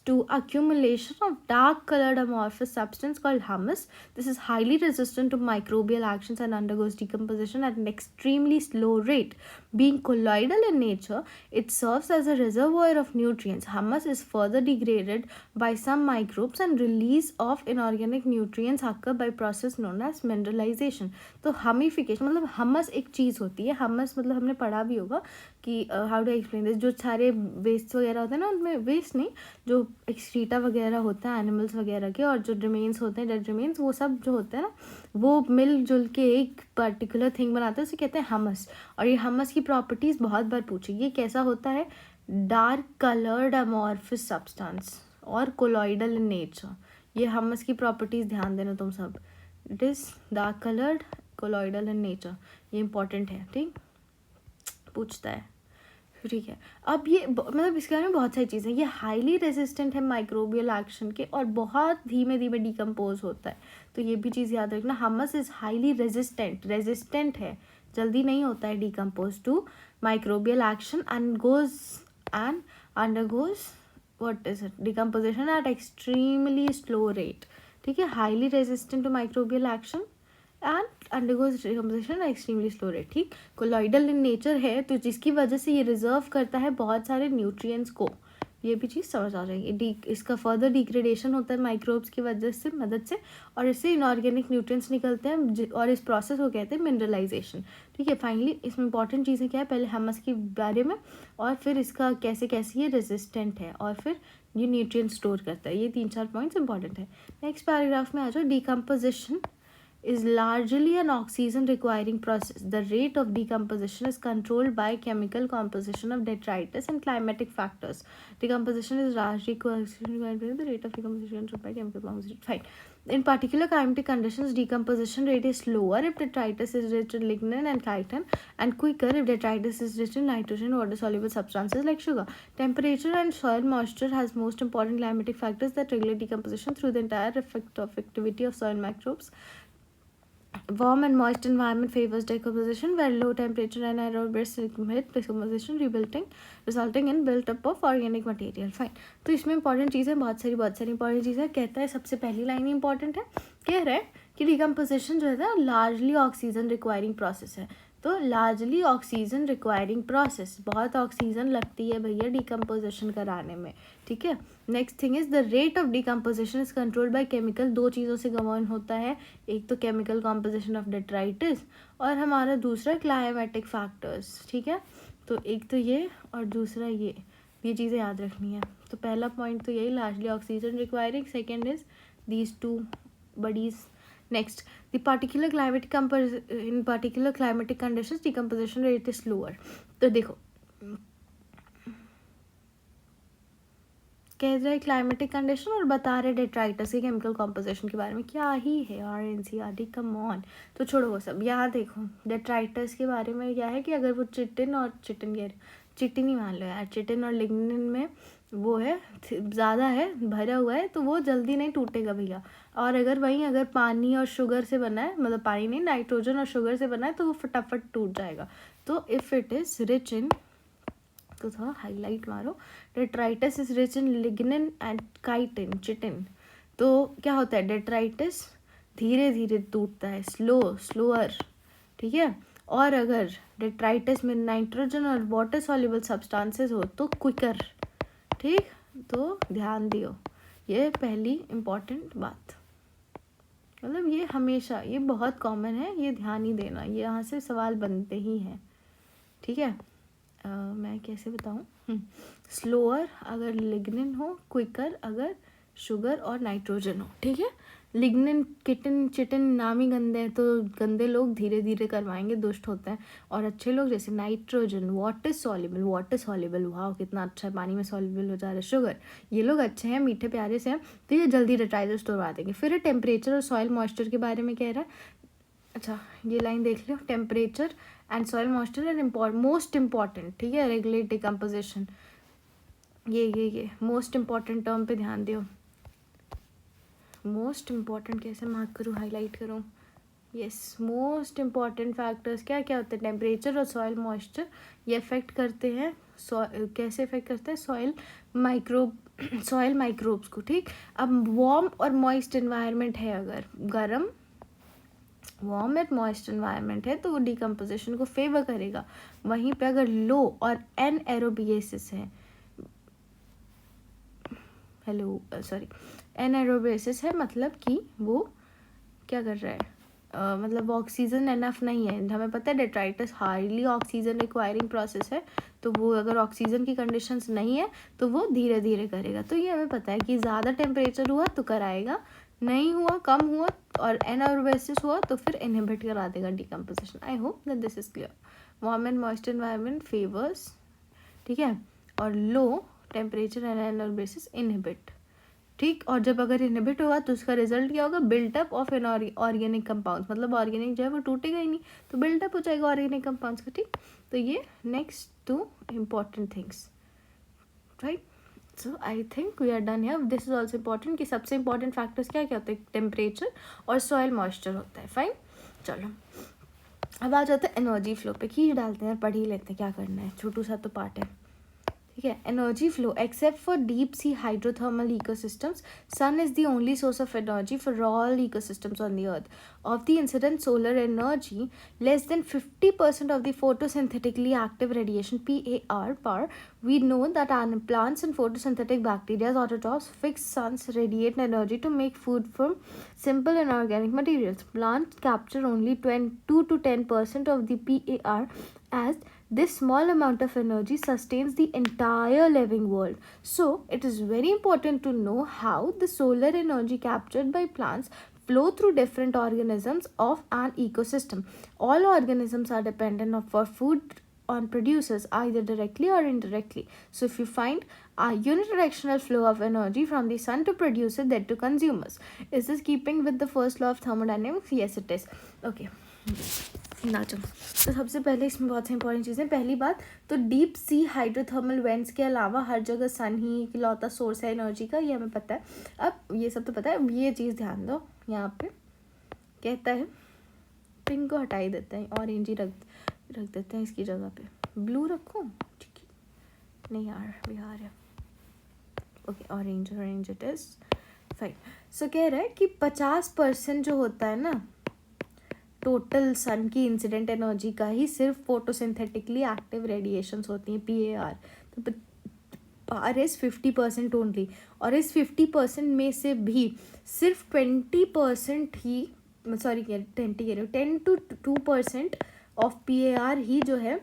to accumulation of dark colored amorphous substance called humus. This is highly resistant to microbial actions and undergoes decomposition at an extremely slow rate. Being colloidal in nature, it serves as a reservoir of nutrients. Humus is further degraded by some microbes and release of inorganic nutrients occur by process known as mineralization. तो हमिफिकेशन मतलब हमस एक चीज़ होती है. हमस मतलब हमने पढ़ा भी होगा कि हाउ डू एक्सप्लेन दिस, जो सारे वेस्ट वगैरह होते हैं ना, उनमें वेस्ट नहीं, जो एक्सक्रीटा वगैरह होता है एनिमल्स वगैरह के, और जो रिमेन्स होते हैं, डेड रिमेन्स, वो सब जो होते हैं ना, वो मिलजुल के एक पर्टिकुलर थिंग बनाते हैं, उसे कहते हैं हमस. और ये हमस की प्रॉपर्टीज़ बहुत बार पूछी. ये कैसा होता है? डार्क कलर्ड अमॉर्फस सब्सटेंस और कोलॉइडल इन नेचर. ये हमस की प्रॉपर्टीज़ ध्यान देना तुम सब. It is dark coloured, colloidal in nature. ये इंपॉर्टेंट है, ठीक, पूछता है. ठीक है. अब ये मतलब इसके बारे में बहुत सारी चीज़ें. ये हाईली रेजिस्टेंट है माइक्रोबियल एक्शन के और बहुत धीमे धीमे डिकम्पोज होता है. तो ये भी चीज़ याद रखना. हमस इज़ हाईली रेजिस्टेंट है, जल्दी नहीं होता है decompose to microbial action and undergoes what is it, decomposition at extremely slow rate. ठीक है. Highly resistant to microbial action and undergoes decomposition at extremely slow rate. ठीक. कोलॉइडल इन नेचर है, तो जिसकी वजह से ये रिजर्व करता है बहुत सारे न्यूट्रिएंट्स को. ये भी चीज़ समझ आ जाएगी. इसका फर्दर डिग्रेडेशन होता है माइक्रोब्स की वजह से, मदद से, और इससे इनऑर्गेनिक न्यूट्रिएंट्स निकलते हैं, और इस प्रोसेस को कहते हैं मिनरलाइजेशन. ठीक है. फाइनली इसमें इंपॉर्टेंट चीज़ें क्या है, पहले हमस के बारे में, और फिर इसका कैसे कैसे ये रेजिस्टेंट है, और फिर ये न्यूट्रिएंट स्टोर करता है. ये 3-4 पॉइंट्स इंपॉर्टेंट है. नेक्स्ट पैराग्राफ में आ जाओ. Decomposition is largely an oxygen requiring process. The rate of decomposition is controlled by chemical composition of detritus and climatic factors. Decomposition is largely the rate of decomposition controlled by chemical composition. Fine. In particular climatic conditions, decomposition rate is slower if detritus is rich in lignin and chitin, and quicker if detritus is rich in nitrogen, water soluble substances like sugar. Temperature and soil moisture has most important climatic factors that regulate decomposition through the entire effectivity of soil microbes. Warm and moist environment favors decomposition, where low temperature and aerobic inhibit decomposition, resulting in built up of organic material. Fine. तो इसमें important चीज़ें बहुत सारी important चीज़ें कहता है. सबसे पहली लाइन इंपॉर्टेंट है. कह रहा है कि डिकम्पोजिशन जो है ना लार्जली ऑक्सीजन रिक्वायरिंग प्रोसेस है. तो लार्जली ऑक्सीजन रिक्वायरिंग प्रोसेस, बहुत ऑक्सीजन लगती है भैया डिकम्पोजिशन कराने में. ठीक है. Next thing is the rate of decomposition is controlled by chemical. 2 चीज़ों से गवर्न होता है. एक तो केमिकल कॉम्पोजिशन ऑफ डेट्राइटिस, और हमारा दूसरा क्लाइमेटिक फैक्टर्स. ठीक है. तो एक तो ये और दूसरा ये चीज़ें याद रखनी है. तो पहला पॉइंट तो यही, largely oxygen requiring. Second is these 2 buddies. Next, in particular climatic conditions, decomposition rate is slower. तो देखो कह रहे क्लाइमेटिक कंडीशन और बता रहे डेट्राइटस के केमिकल कॉम्पोजिशन के बारे में. क्या ही है यार एनसीईआरटी, कम ऑन. तो छोड़ो वो सब. यहाँ देखो डेट्राइटस के बारे में क्या है कि अगर वो चिटिन ही मान लो यार, चिटिन और लिग्निन में वो है ज़्यादा है, भरा हुआ है, तो वो जल्दी नहीं टूटेगा भैया. और अगर पानी और शुगर से बना है, मतलब पानी नहीं, नाइट्रोजन और शुगर से बना है, तो वो फटाफट टूट जाएगा. तो if it is rich in, तो थोड़ा हाईलाइट मारो, detritus is rich in lignin and chitin. तो क्या होता है, डेट्राइटस धीरे धीरे टूटता है, स्लोअर. ठीक है. और अगर डेट्राइटस में नाइट्रोजन और वाटर सॉल्युबल सब्सटेंसेस हो तो क्विकर. ठीक. तो ध्यान दियो, ये पहली इम्पॉर्टेंट बात. मतलब ये हमेशा, ये बहुत कॉमन है, ये ध्यान ही देना, ये यहाँ से सवाल बनते ही हैं. ठीक है. मैं कैसे बताऊँ. स्लोअर अगर लिग्निन हो, क्विकर अगर शुगर और नाइट्रोजन हो. ठीक है. लिग्निन, चिटिन नाम ही गंदे हैं, तो गंदे लोग धीरे धीरे करवाएंगे, दुष्ट होते हैं. और अच्छे लोग जैसे नाइट्रोजन, वाटर सॉल्युबल, वाह कितना अच्छा है, पानी में सॉल्युबल हो जा रहा है. शुगर, ये लोग अच्छे हैं, मीठे प्यारे से हैं, तो ये जल्दी डेट्राइटस तोड़वा देंगे. फिर टेम्परेचर और सॉइल मॉइस्चर के बारे में कह रहा है. अच्छा ये लाइन देख लो, temperature and soil moisture are most important. ठीक है. रेगुलेट डिकम्पोजिशन, ये मोस्ट इम्पॉर्टेंट टर्म पे ध्यान दो. मोस्ट इम्पॉर्टेंट कैसे मार्क करूँ, हाईलाइट करूँ. यस, मोस्ट इम्पॉर्टेंट फैक्टर्स क्या क्या होते हैं? टेम्परेचर और सॉइल मॉइस्चर, ये अफेक्ट करते हैं कैसे अफेक्ट करते हैं? सॉइल माइक्रोब्स को, ठीक। अब वार्म और मॉइस्ट इन्वायरमेंट है, अगर गर्म वार्म एंड मॉइस्ट इन्वायरमेंट है तो वो डिकम्पोजिशन को फेवर करेगा। वहीं पे अगर लो और एनएरोबियसिस है, एनएरोबियसिस है, मतलब कि वो क्या कर रहा है, मतलब ऑक्सीजन एनफ नहीं है। हमें पता है डेट्राइटिस हार्डली ऑक्सीजन रिक्वायरिंग प्रोसेस है, तो वो अगर ऑक्सीजन की कंडीशंस नहीं है तो वो धीरे धीरे करेगा। तो ये हमें पता है कि ज़्यादा टेम्परेचर हुआ तो कराएगा, नहीं हुआ, कम हुआ और एनारोबियसिस हुआ तो फिर इनहिबिट करा देगा decomposition. I hope that this is clear. Warm and moist environment favours, ठीक है, और लो टेम्परेचर एंड एनारोबियसिस इनहिबिट, ठीक। और जब अगर इनहिबिट होगा तो उसका रिजल्ट क्या होगा? Built up of an organic compounds, मतलब ऑर्गेनिक जो है वो टूटेगा ही नहीं, तो बिल्टअप हो जाएगा ऑर्गेनिक कंपाउंड्स का, ठीक। तो ये next two important things, right. So I think we are done here. This is also important कि सबसे इंपॉर्टेंट फैक्टर्स क्या क्या होते हैं? टेम्परेचर और सॉइल मॉइस्चर होता है, फाइन। चलो अब आ जाते हैं एनर्जी फ्लो पे। खींच डालते हैं, पढ़ ही लेते हैं, क्या करना है, छोटू सा तो पार्ट है, ठीक है। Energy flow, except for deep sea hydrothermal ecosystems, sun is the only source of energy for all ecosystems on the earth. Of the incident solar energy, less than 50% of the photosynthetically active radiation PAR power, we know that plants and photosynthetic bacteria autotrophs fix sun's radiant energy to make food from simple inorganic materials. Plants capture only 2 to 10% of the PAR, as this small amount of energy sustains the entire living world. So it is very important to know how the solar energy captured by plants flow through different organisms of an ecosystem. All organisms are dependent for food on producers either directly or indirectly. So if you find a unidirectional flow of energy from the sun to producers then to consumers, is this keeping with the first law of thermodynamics? Yes, it is. Okay. नाचो। तो सबसे पहले इसमें बहुत सी important चीज़ें। पहली बात तो deep sea hydrothermal vents के अलावा हर जगह सन ही इकलौता सोर्स है एनर्जी का, ये हमें पता है। अब ये सब तो पता है, अब ये चीज़ ध्यान दो, यहाँ पे कहता है पिंक को हटा ही देते हैं, ऑरेंज ही रख देते हैं इसकी जगह पे। ब्लू रखो, ठीक है, नहीं यार बिहार है, okay, orange it is, fine. So कह रहा है कि 50% जो होता है ना टोटल सन की इंसिडेंट एनर्जी का ही सिर्फ फोटोसिंथेटिकली एक्टिव रेडिएशंस होती हैं, PAR। तो आर इज 50% ओनली, और इस 50% में से भी सिर्फ 20% ही, सॉरी 10 to 2% ऑफ PAR ही जो है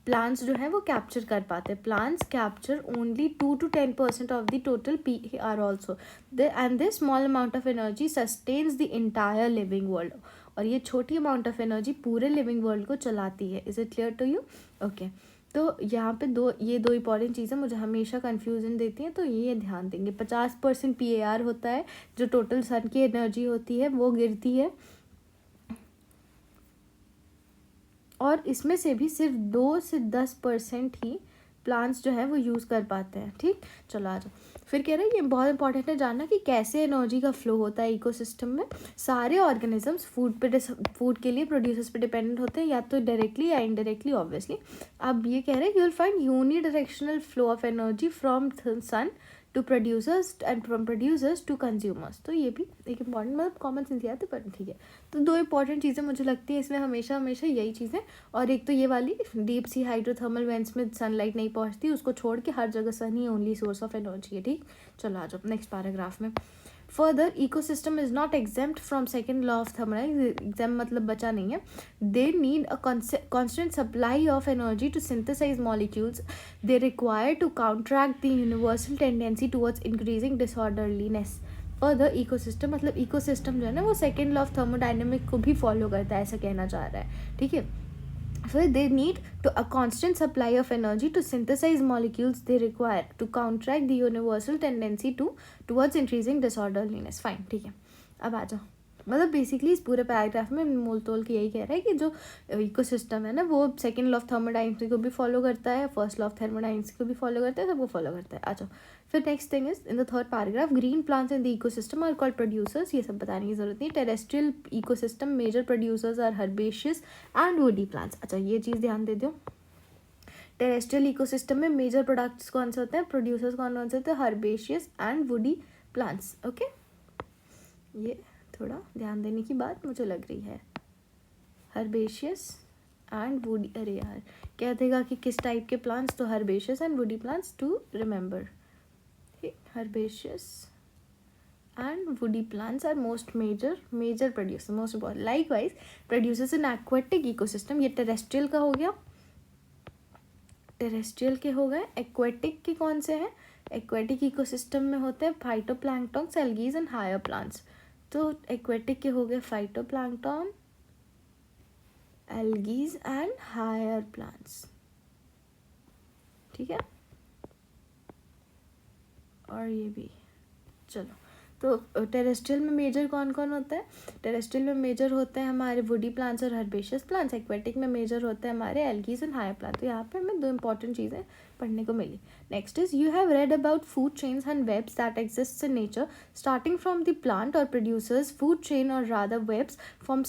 प्लांट्स जो है वो कैप्चर कर पाते हैं। Plants capture only 2 to 10% of the total PAR also, and this small amount of energy sustains the entire living world. और ये छोटी अमाउंट ऑफ एनर्जी पूरे लिविंग वर्ल्ड को चलाती है। Is it clear to you? Okay, तो यहाँ पे दो इंपॉर्टेंट चीज़ें मुझे हमेशा कन्फ्यूजन देती हैं, तो ये ध्यान देंगे। 50% PAR होता है जो टोटल सन की एनर्जी होती है वो गिरती है, और इसमें से भी सिर्फ 2 से 10% ही प्लांट्स जो है वो यूज़ कर पाते हैं, ठीक। चलो आ जाओ, फिर कह रहे हैं ये बहुत इंपॉर्टेंट है जानना कि कैसे एनर्जी का फ्लो होता है इकोसिस्टम में। सारे ऑर्गेनिजम्स फूड के लिए प्रोड्यूसर्स पे डिपेंडेंट होते हैं, या तो डायरेक्टली या इनडायरेक्टली ऑब्वियसली। अब ये कह रहे हैं you will find unidirectional flow of energy from sun to producers and from producers to consumers. तो ये भी एक इंपॉर्टेंट, मतलब कॉमन सेंस याद है पर ठीक है। तो 2 इंपॉर्टेंट चीज़ें मुझे लगती है इसमें हमेशा यही चीज़ें, और एक तो ये वाली डीप सी हाइड्रोथर्मल वेंट्स में सनलाइट नहीं पहुंचती, उसको छोड़ के हर जगह सन ही ओनली सोर्स ऑफ एनर्जी है, ठीक। चलो आ जाओ नेक्स्ट पैराग्राफ में। Further, ecosystem is not exempt from second law of thermodynamics. Exempt मतलब बचा नहीं है। They need a constant supply of energy to synthesize molecules they require to counteract the universal tendency towards increasing disorderliness. Further, ecosystem मतलब ecosystem जो है ना वो second law of thermodynamics को भी follow करता है, ऐसा कहना चाह रहा है, ठीक है। So they need a constant supply of energy to synthesize molecules they require to counteract the universal tendency towards increasing disorderliness. Fine, ठीक है। अब आ जाओ, मतलब बेसिकली इस पूरे पैराग्राफ में मोल तोल के यही कह रहा है कि जो इकोसिस्टम है ना वो सेकंड लॉ ऑफ थर्मोडायनेमिक्स को भी फॉलो करता है, फर्स्ट लॉ ऑफ थर्मोडायनेमिक्स को भी फॉलो करता है, सबको फॉलो करता है। अच्छा, फिर next thing is in the third paragraph, green plants in the ecosystem are called producers. ये सब बताने की जरूरत नहीं। Terrestrial ecosystem major producers are herbaceous and woody plants. अच्छा, ये चीज़ ध्यान दे दो, टेरेस्ट्रियल इकोसिस्टम में मेजर प्रोडक्ट्स कौन से होते हैं, प्रोड्यूसर्स कौन कौन से होते हैं, herbaceous and woody plants. Okay, ये थोड़ा ध्यान देने की बात मुझे लग रही है। हर्बेशियस एंड वुडी, अरे यार कह देगा कि किस टाइप के प्लांट्स, तो herbaceous and woody plants to remember. Herbaceous and woody plants are most major producer, most important. Likewise producers in aquatic ecosystem, ये टेरेस्ट्रियल का हो गया, टेरेस्ट्रियल के हो गए। एक्वेटिक के कौन से हैं, एक्वेटिक इकोसिस्टम में होते हैं phytoplankton, algae and higher plants. तो एक्वेटिक के हो गए phytoplankton, algae and higher plants, ठीक है। और ये भी, चलो तो टेरेस्ट्रियल में मेजर कौन कौन होता है, टेरेस्ट्रियल में मेजर होते हैं हमारे वुडी प्लांट्स और हर्बेशियस प्लांट्स। एक्वेटिक में मेजर होते हैं हमारे एल्गीज एंड हायर प्लांट। तो यहाँ पे हमें 2 इंपॉर्टेंट चीज़ें पढ़ने को मिली। Next is, you have read about food chains and webs that exist in nature starting from the plant और प्रोड्यूसर्स फूड चेन और rather webs from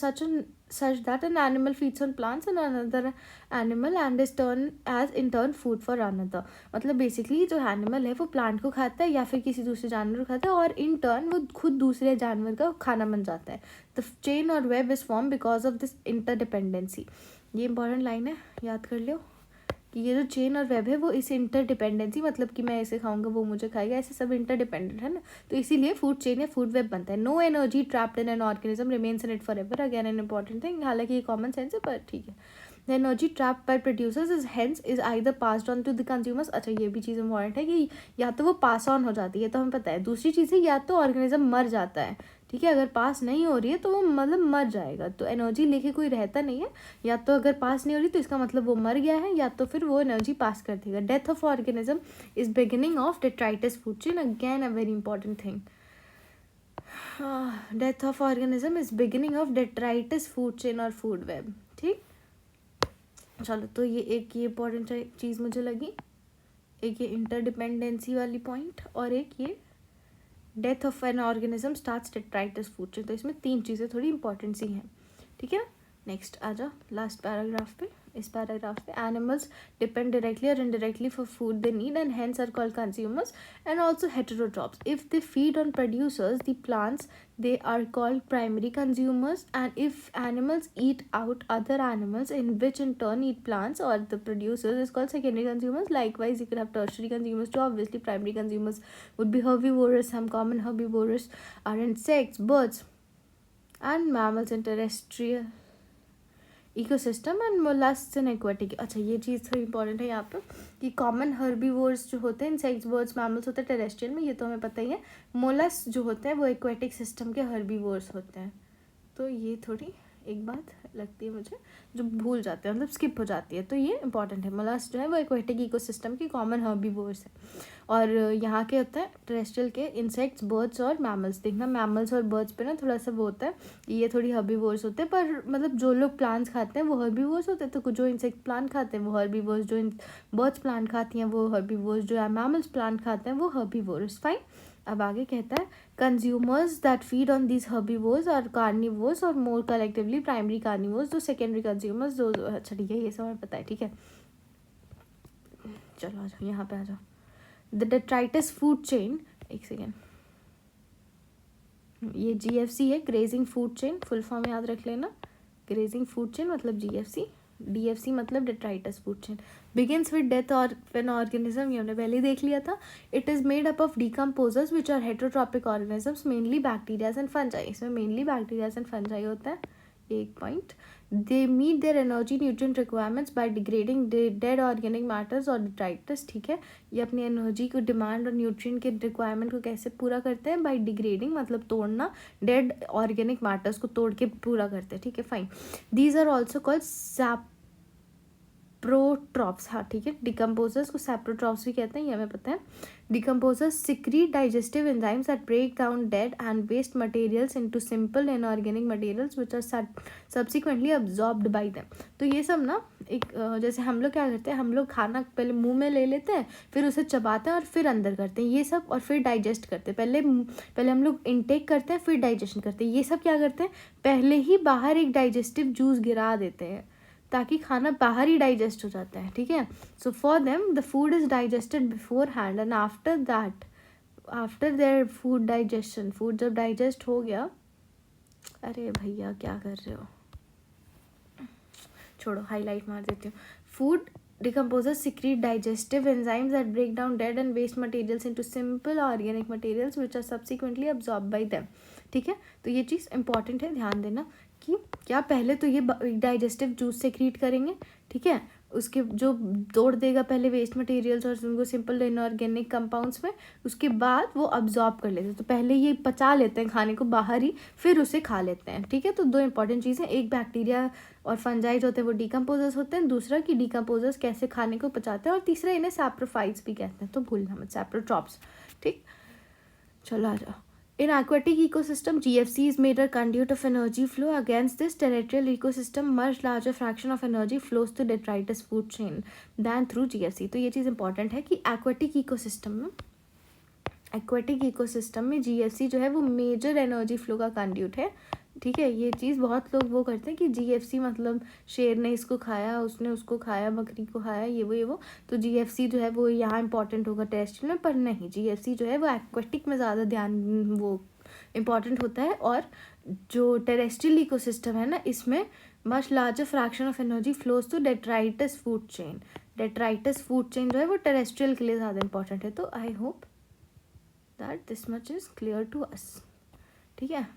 such that an animal feeds on plants and another animal and is in turn food for another। मतलब basically जो animal है वो plant को खाता है या फिर किसी दूसरे जानवर को खाता है और इन टर्न वो खुद दूसरे जानवर का खाना बन जाता है। द चेन और web is form because of this interdependency. ये इंपॉर्टेंट लाइन है, याद कर लो कि ये जो चेन और वेब है वो इस इंटरडिपेंडेंसी, मतलब कि मैं इसे खाऊंगा वो मुझे खाएगा, ऐसे सब इंटरडिपेंडेंट है ना, तो इसीलिए फूड चेन या फूड वेब बनता है। No energy trapped in an organism remains in it for ever, again an important thing, हालांकि ये कॉमन सेंस है पर ठीक है। The energy trapped by producers is hence is either passed on to the consumers. अच्छा, ये भी चीज़ important है कि या तो वो पास ऑन हो जाती है, तो हमें पता है। दूसरी चीज़ है या तो ऑर्गेनिज्म मर जाता है, ठीक है, अगर पास नहीं हो रही है तो वो मतलब मर जाएगा। तो एनर्जी लेके कोई रहता नहीं है, या तो अगर पास नहीं हो रही तो इसका मतलब वो मर गया है, या तो फिर वो एनर्जी पास कर देगा। Death of organism is beginning of detritus food chain, again a very important thing. Death of organism is beginning of detritus food chain और फूड वेब, ठीक। चलो, तो ये एक ये इंपॉर्टेंट चीज़ मुझे लगी, एक ये इंटरडिपेंडेंसी वाली पॉइंट और एक ये death of an organism starts detritus food chain. तो इसमें 3 चीज़ें थोड़ी इंपॉर्टेंट सी हैं, ठीक है। नेक्स्ट आ जाओ लास्ट पैराग्राफ पे। इस पैराग्राफ पे, एनिमल्स डिपेंड डायरेक्टली और indirectly for food they need and hence are called consumers and also heterotrophs. If they feed on producers the plants they are called primary consumers, and if animals eat out other animals in which in turn eat plants or the producers is called secondary consumers. Likewise, you could have tertiary consumers too. Obviously, primary consumers would be herbivores. Some common herbivores are insects, birds and mammals in terrestrial ecosystem and molluscs in aquatic. अच्छा, ये चीज़ थोड़ी important है यहाँ पर कि common herbivores जो होते हैं, इंसेक्ट्स, बर्ड्स, मैमल्स होते हैं टेरेस्ट्रियल में, ये तो हमें पता ही है। मोलस्क जो होते हैं वो एक्वेटिक सिस्टम के हर्बीवोर्स होते हैं। तो ये थोड़ी एक बात लगती है मुझे जो भूल जाते हैं, मतलब स्किप हो जाती है, तो ये इंपॉर्टेंट है। मोलस्क जो है वो एक्वेटिक इकोसिस्टम की कॉमन हर्बीवोर्स है। और यहाँ के होता है टेरेस्ट्रियल के इंसेक्ट्स, बर्ड्स और मैमल्स। देखना मैमल्स और बर्ड्स पे ना थोड़ा सा वो होता है, ये थोड़ी हर्बीवोर्स होते हैं, पर मतलब जो लोग प्लांट्स खाते हैं वो हर्बीवोर्स होते हैं, तो जो इंसेक्ट प्लांट खाते हैं वो हर्बीवोर्स, जो बर्ड्स प्लांट खाती हैं वो हर्बीवोर्स, जो मैमल्स प्लांट खाते हैं वो हर्बीवोर्स। फाइन। अब आगे कहता है consumers that feed on these herbivores और कार्निवोर्स और मोर कलेक्टिवली प्राइमरी कार्निवोर्स, जो सेकेंडरी कंज्यूमर्स जो, अच्छा ठीक है, ये सब हमें पता है, ठीक है। चलो आ जाओ, यहाँ पे आ जाओ। द डेट्राइटिस फूड चेन, एक सेकेंड, ये GFC है, grazing food chain, full form याद रख लेना। ग्रेजिंग फूड चेन मतलब GFC, DFC मतलब detritus food chain. Begins with death और एन ऑर्गेनिज्म, ये हमने पहले ही देख लिया था। It is made up of decomposers which are heterotrophic organisms, mainly bacterias and fungi. इसमें मेनली बैक्टीरियाज एंड फंजाई होता है, एक point. They meet their energy nutrient requirements by degrading dead organic matters और डेट्राइटिस, ठीक है। ये अपनी energy को डिमांड और न्यूट्रिएंट के रिक्वायरमेंट को कैसे पूरा करते हैं, बाय डिग्रेडिंग मतलब तोड़ना, डेड ऑर्गेनिक मैटर्स को तोड़ के पूरा करते हैं, ठीक है। Fine. These are also called saprotrophs, हाँ ठीक है, डिकम्पोजर्स को सैप्रोट्रॉप्स भी कहते हैं, ये हमें पता है. Decomposers secrete digestive enzymes that break down dead and waste materials into simple inorganic materials which are subsequently absorbed by them. तो ये सब ना एक जैसे हम लोग क्या करते हैं, हम लोग खाना पहले मुंह में ले लेते हैं, फिर उसे चबाते हैं और फिर अंदर करते हैं ये सब, और फिर डाइजेस्ट करते हैं. पहले हम लोग इनटेक करते हैं, फिर डाइजेशन करते हैं. ये सब क्या करते हैं, पहले ही बाहर एक डाइजेस्टिव जूस गिरा देते हैं ताकि खाना बाहर ही डाइजेस्ट हो जाता है. ठीक है. So for them the food is digested before hand and after that, after their food digestion, food जब डाइजेस्ट हो गया, अरे भैया क्या कर रहे हो, छोड़ो हाईलाइट मार देती हूँ. Food decomposers secrete digestive enzymes that break down dead and waste materials into simple organic materials which are subsequently absorb by them. ठीक है. तो ये चीज़ इंपॉर्टेंट है, ध्यान देना कि क्या पहले तो ये डाइजेस्टिव जूस सेक्रीट करेंगे. ठीक है. उसके जो तोड़ देगा पहले वेस्ट मटेरियल्स और उनको सिंपल इनऑर्गेनिक कंपाउंड्स में, उसके बाद वो अब्जॉर्ब कर लेते हैं. तो पहले ये पचा लेते हैं खाने को बाहर ही, फिर उसे खा लेते हैं. ठीक है. तो दो इंपॉर्टेंट चीज़ें, एक बैक्टीरिया और फंजाई जो होते हैं वो डिकम्पोजर्स होते हैं, दूसरा कि डिकम्पोजर्स कैसे खाने को पचाते हैं, और तीसरा इन्हें सैप्रोफाइट्स भी कहते हैं. तो भूलना मत, सैप्रोट्रॉप्स. ठीक. चलो आ जाओ. In aquatic ecosystem, GFC is made a conduit of energy flow. Against this terrestrial ecosystem, much larger fraction of energy flows through detritus food chain than through GFC. तो ये चीज़ इंपॉर्टेंट है कि aquatic ecosystem में GFC जो है वो major energy flow का conduit है. ठीक है. ये चीज़ बहुत लोग वो करते हैं कि GFC मतलब शेर ने इसको खाया, उसने उसको खाया, बकरी को खाया, ये वो. तो GFC जो है वो यहाँ इंपॉर्टेंट होगा टेरेस्ट्रियल में, पर नहीं, GFC जो है वो एक्वेटिक में ज़्यादा ध्यान वो इम्पॉर्टेंट होता है. और जो टेरेस्ट्रियल इकोसिस्टम है ना, इसमें much larger fraction of energy flows to detritus food chain. Detritus food chain जो है वो टेरेस्ट्रियल के लिए ज़्यादा इंपॉर्टेंट है. तो I hope that this much is clear to us. ठीक है.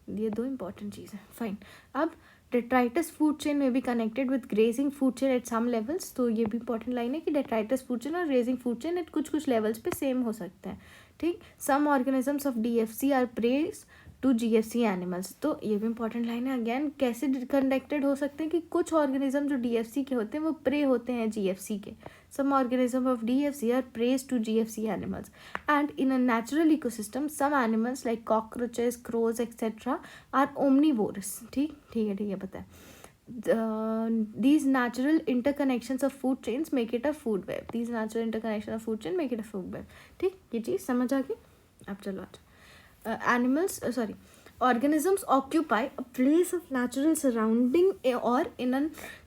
ये दो इंपॉर्टेंट चीज़ है. फाइन. अब डेट्राइटस फूड चेन में भी connected with grazing food chain at some levels. तो ये भी इंपॉर्टेंट लाइन है कि डेट्राइटस फूड चेन और ग्रेजिंग फूड चेन एट कुछ लेवल्स पे सेम हो सकते हैं. ठीक. Some organisms of DFC are prey to GFC animals. तो ये भी इंपॉर्टेंट लाइन है. अगेन कैसे कनेक्टेड हो सकते हैं कि कुछ ऑर्गेनिज्म जो DFC के होते हैं वो प्रे होते हैं GFC के. Some organism of DFC are prey to GFC animals. And in a natural ecosystem some animals like cockroaches, crows etcetera are omnivorous. ठीक है पता है. These natural interconnections of food chains make it a food web. These natural interconnection of food chain make it a food web. ठीक. ये चीज़ समझ आ गई. अब चलो आज organisms occupy a place of natural surrounding or in a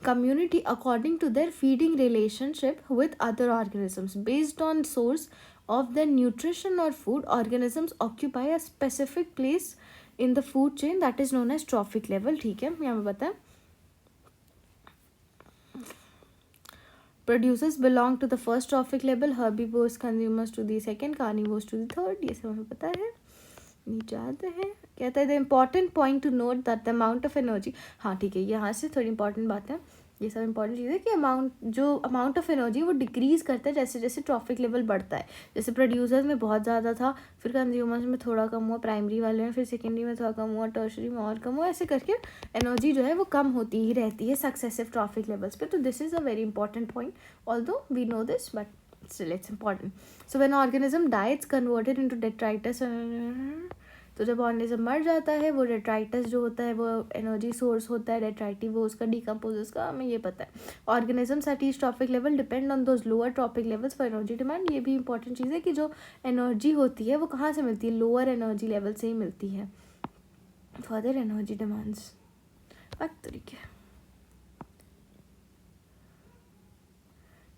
community according to their feeding relationship with other organisms. Based on source of their nutrition or food, organisms occupy a specific place in the food chain that is known as trophic level. ठीक है. यहाँ पे बताएं. Producers belong to the first trophic level, herbivores, consumers to the second, carnivores to the third. ये सब हमें पता है. नीचे आते हैं. कहता है the important point two note that the amount of energy. हाँ ठीक है. यहाँ से थोड़ी इंपॉर्टेंट बात है. ये सब इंपॉर्टेंट चीज़ है कि अमाउंट ऑफ एनर्जी वो डिक्रीज़ करता है जैसे जैसे ट्रॉफिक लेवल बढ़ता है. जैसे प्रोड्यूसर्स में बहुत ज़्यादा था, फिर कंज्यूमर्स में थोड़ा कम हुआ, प्राइमरी वाले में, फिर सेकेंडरी में थोड़ा कम हुआ, टर्शरी में और कम हुआ. ऐसे करके एनर्जी जो है वो कम होती ही रहती है सक्सेसिव ट्रॉफिक लेवल्स पे. तो this is a very important point, although we know this but still it's important. So when organism dies converted into detritus, तो जब ऑर्गेनिज्म मर जाता है वो डेट्राइटस जो होता है वो एनर्जी सोर्स होता है. डेट्राइटिव वो उसका डिकम्पोजर्स का, हमें ये पता है. Organisms at each trophic level depend on those lower trophic levels for energy demand. ये भी इंपॉर्टेंट चीज़ है कि जो एनर्जी होती है वो कहाँ से मिलती है, लोअर एनर्जी लेवल से ही मिलती है फॉर देयर एनर्जी डिमांड्स. तरीके.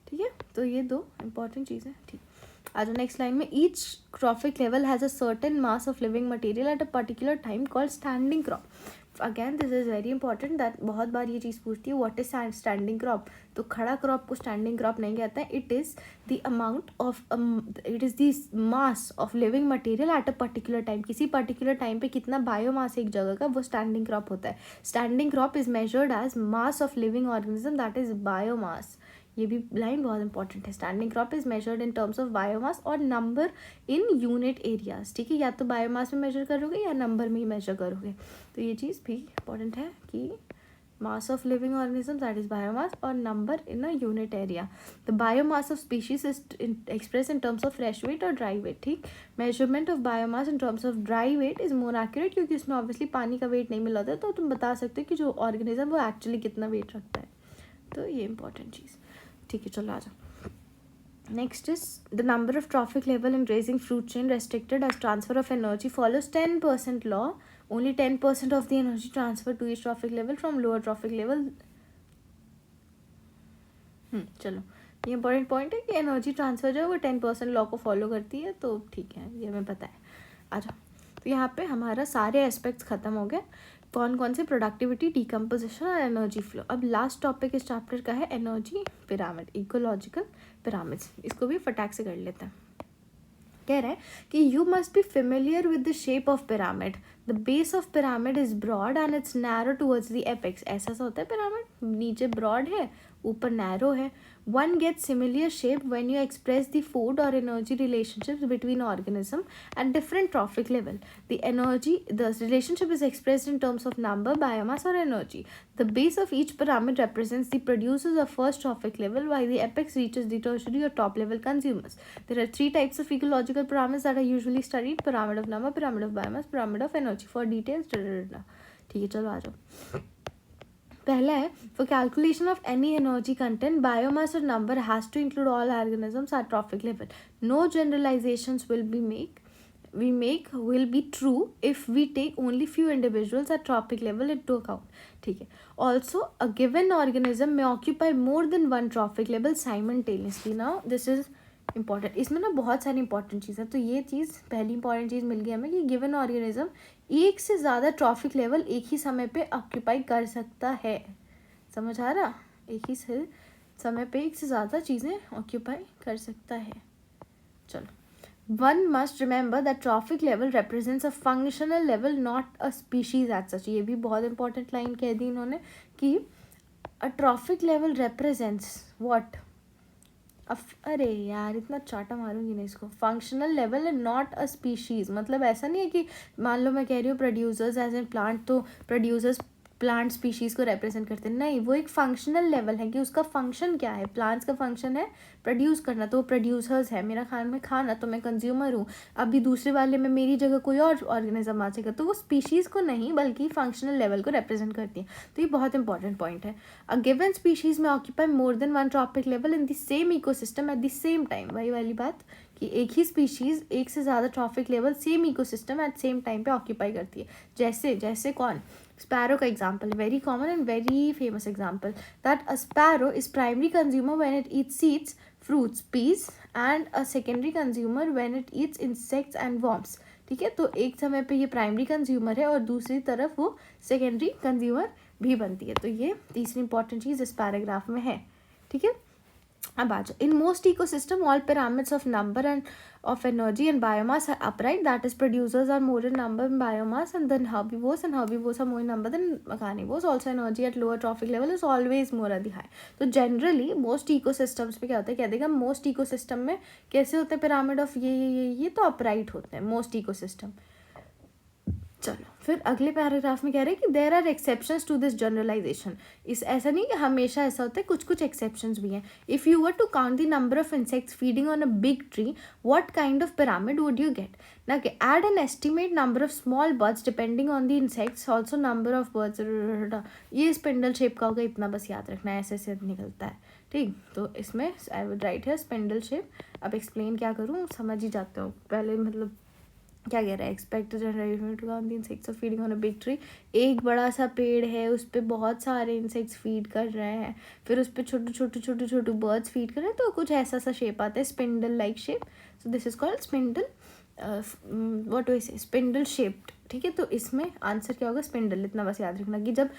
ठीक है. तो ये दो इंपॉर्टेंट चीज़ें. ठीक. आज नेक्स्ट लाइन में each trophic level has a certain mass of living material at a particular time called standing crop. Again this is very important that बहुत बार ये चीज़ पूछती है व्हाट इज स्टैंडिंग क्रॉप. तो खड़ा क्रॉप को स्टैंडिंग क्रॉप नहीं कहता है. It is the amount of it is the mass of living material at a particular time. किसी पर्टिकुलर टाइम पे कितना बायोमास एक जगह का, वो स्टैंडिंग क्रॉप होता है. Standing crop is measured as mass of living organism that is biomass. ये भी लाइन बहुत इंपॉर्टेंट है. Standing crop is measured in terms of biomass और नंबर इन यूनिट एरियाज. ठीक है. या तो बायोमास में मेजर करोगे या नंबर में ही मेजर करोगे. तो ये चीज़ भी इंपॉर्टेंट है कि mass of living organisms, that is biomass, or number in a unit area. The biomass of species is expressed in terms of fresh weight or dry weight. ठीक, measurement of biomass in terms of dry weight is more accurate, क्योंकि उसमें obviously पानी का weight नहीं मिला होता है, तो तुम बता सकते हो कि जो organism वो actually कितना weight रखता है. तो ये important चीज़. ठीक है, चलो आ जाओ. Next is the number of trophic level in raising fruit chain restricted as transfer of energy follows 10% law. Only 10% of the energy transferred to each trophic level from lower trophic level. चलो, ये important point है कि energy transfer जो है वो 10% law को follow करती है, तो ठीक है, ये हमें पता है. अच्छा, तो यहाँ पे हमारा सारे एस्पेक्ट्स खत्म हो गए. कौन कौन से? प्रोडक्टिविटी, डिकम्पोजिशन और एनर्जी फ्लो. अब लास्ट टॉपिक इस चैप्टर का है एनर्जी पिरामिड, इकोलॉजिकल पिरामिड्स. इसको भी फटाक से कर लेते हैं. कह रहे हैं कि you must be familiar with the shape of pyramid. The base of pyramid is broad and it's narrow towards the apex. ऐसा सा होता है पिरामिड, नीचे ब्रॉड है, ऊपर नैरो है. One gets similar shape when you express the food or energy relationships between organism at different trophic level. The relationship is expressed in terms of number, biomass or energy. The base of each pyramid represents the producers of first trophic level, while the apex reaches the tertiary or top level consumers. There are 3 types of ecological pyramids that are usually studied: pyramid of number, pyramid of biomass, pyramid of energy. For details, ठीक है, चलो आ जाओ. पहला है, for calculation of any energy content, biomass or number has to include all organisms at trophic level. No generalizations will be true if we take only few individuals at trophic level into account. ठीक है. Also, a given organism may occupy more than one trophic level simultaneously. Now, this is important. इसमें ना बहुत सारी important चीज़ है. तो ये चीज़, पहली इंपॉर्टेंट चीज़ मिल गई हमें कि गिवन ऑर्गेनिज्म एक से ज़्यादा ट्रॉफिक लेवल एक ही समय पे ऑक्यूपाई कर सकता है. समझ आ रहा? एक ही समय पे एक से ज़्यादा चीज़ें ऑक्यूपाई कर सकता है. चलो, one must remember that trophic level represents a functional level, not a species as such. ये भी बहुत इंपॉर्टेंट लाइन कह दी इन्होंने कि a trophic level represents what. अरे यार, इतना चाटा मारूंगी ना इसको. Functional level and not a species. मतलब ऐसा नहीं है कि मान लो मैं कह रही हूँ प्रोड्यूसर्स एज एन प्लांट, तो प्रोड्यूसर्स प्लांट स्पीशीज़ को रिप्रेजेंट करते हैं. नहीं, वो एक फंक्शनल लेवल है कि उसका फंक्शन क्या है. प्लांट्स का फंक्शन है प्रोड्यूस करना, तो वो प्रोड्यूसर्स है. मेरा खाना तो मैं कंज्यूमर हूँ. अभी दूसरे वाले में मेरी जगह कोई और ऑर्गेनिज्म आ जाएगा, तो वो स्पीशीज़ को नहीं बल्कि फंक्शनल लेवल को रिप्रेजेंट करती है. तो ये बहुत इंपॉर्टेंट पॉइंट है. अ गिवन स्पीशीज़ में occupy more than one trophic level in the same ecosystem at the same time. वही वाली बात कि एक ही स्पीशीज़ एक से ज़्यादा trophic level same ecosystem at same time पे ऑक्यूपाई करती है. जैसे कौन? स्पैरो का example, very common and very famous example, that a sparrow is primary consumer when it eats seeds, fruits, peas, and a secondary consumer when it eats insects and worms. ठीक है, तो एक समय पे ये प्राइमरी कंज्यूमर है और दूसरी तरफ वो सेकेंडरी कंज्यूमर भी बनती है. तो ये तीसरी इंपॉर्टेंट चीज़ इस पैराग्राफ में है. ठीक है, अब आ जाओ. In most ecosystem all pyramids of number and of energy and biomass are upright. That is, producers are more in number in biomass, and then herbivores are more in number than carnivores. Also, energy at lower trophic level is always more at the high. तो generally most ecosystems पे क्या होता है, क्या देगा, most ecosystem में कैसे होते हैं पिरामिड ऑफ ये तो upright होते हैं most ecosystem. चलो, फिर अगले पैराग्राफ में कह रहे हैं कि there are exceptions to this generalisation. इस ऐसा नहीं कि हमेशा ऐसा होता है, कुछ एक्सेप्शंस भी हैं. If you were to count the number of insects feeding on a big tree, what kind of pyramid would you get? ना कि add an estimate number of small birds depending on the insects, also number of birds. ये spindle shape का होगा, इतना बस याद रखना है, ऐसे निकलता है. ठीक, तो इसमें आई वुड राइट है स्पिंडल शेप. अब एक्सप्लेन क्या करूँ, समझ ही जाते हो. पहले मतलब क्या कह रहा है, expect generation to count the insects of feeding on a big tree. एक बड़ा सा पेड़ है, उस पर बहुत सारे इंसेक्ट्स फीड कर रहे हैं, फिर उस पर छोटे बर्ड्स फीड कर रहे हैं, तो कुछ ऐसा सा शेप आता है, spindle like shape. So this is called spindle, what do I से, स्पिंडल शेप्ड. ठीक है, तो इसमें आंसर क्या होगा, स्पिंडल. इतना बस याद रखना कि जब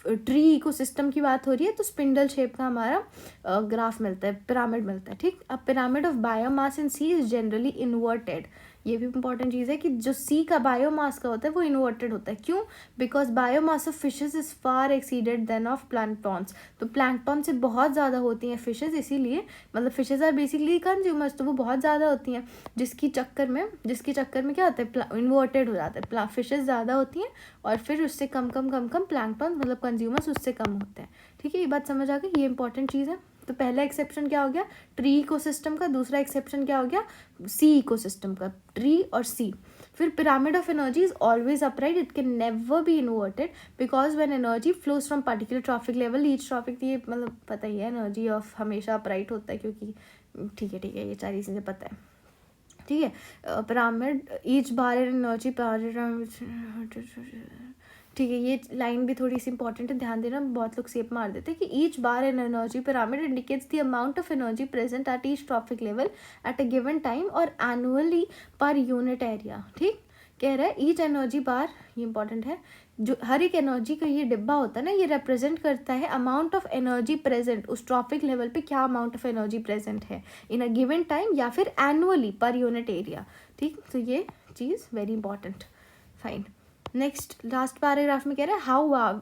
ट्री इकोसिस्टम की बात हो रही है तो स्पिंडल शेप का हमारा ग्राफ मिलता है, पिरामिड मिलता है. ठीक, अब pyramid of biomass in sea is generally inverted. ये भी इंपॉर्टेंट चीज़ है कि जो सी का बायोमास का होता है वो इन्वर्टेड होता है. क्यों? Because biomass of fishes is far exceeded than of planktons. तो प्लैंक्टॉन से बहुत ज़्यादा होती हैं फिशेज, इसीलिए मतलब फिशेज आर बेसिकली कंज्यूमर्स, तो वो बहुत ज़्यादा होती हैं, जिसकी चक्कर में क्या होता है, इन्वर्टेड हो जाता है. फिशेस ज़्यादा होती हैं और फिर उससे कम प्लैंकटन मतलब कंज्यूमर्स उससे कम होते हैं। ठीक है, ये बात समझ आ गई, ये इंपॉर्टेंट चीज़ है। तो पहला एक्सेप्शन क्या हो गया, ट्री इकोसिस्टम का। दूसरा एक्सेप्शन क्या हो गया, सी इकोसिस्टम का, ट्री और सी। फिर pyramid of energy is always upright, it can never be inverted because when energy flows from particular trophic level each trophic, ये मतलब पता ही है एनर्जी ऑफ हमेशा अपराइट होता है क्योंकि ठीक है ये सारी चीज़ें पता है। ठीक है, पिरामिड ईच बार एनर्जी, ठीक है, ये लाइन भी थोड़ी सी इंपॉर्टेंट है, ध्यान देना, बहुत लोग सेप मार देते हैं कि each bar in energy pyramid indicates the amount of energy present at each trophic level at a given time और एनुअली पर यूनिट एरिया। ठीक, कह रहा है ईच एनर्जी बार, ये इंपॉर्टेंट है, जो हर एक एनर्जी का ये डिब्बा होता है ना, ये रिप्रेजेंट करता है अमाउंट ऑफ एनर्जी प्रेजेंट, उस ट्रॉफिक लेवल पे क्या अमाउंट ऑफ एनर्जी प्रेजेंट है इन अ गिवन टाइम या फिर एनुअली पर यूनिट एरिया। ठीक, तो ये चीज़ very important. Fine, next last paragraph में कह रहा है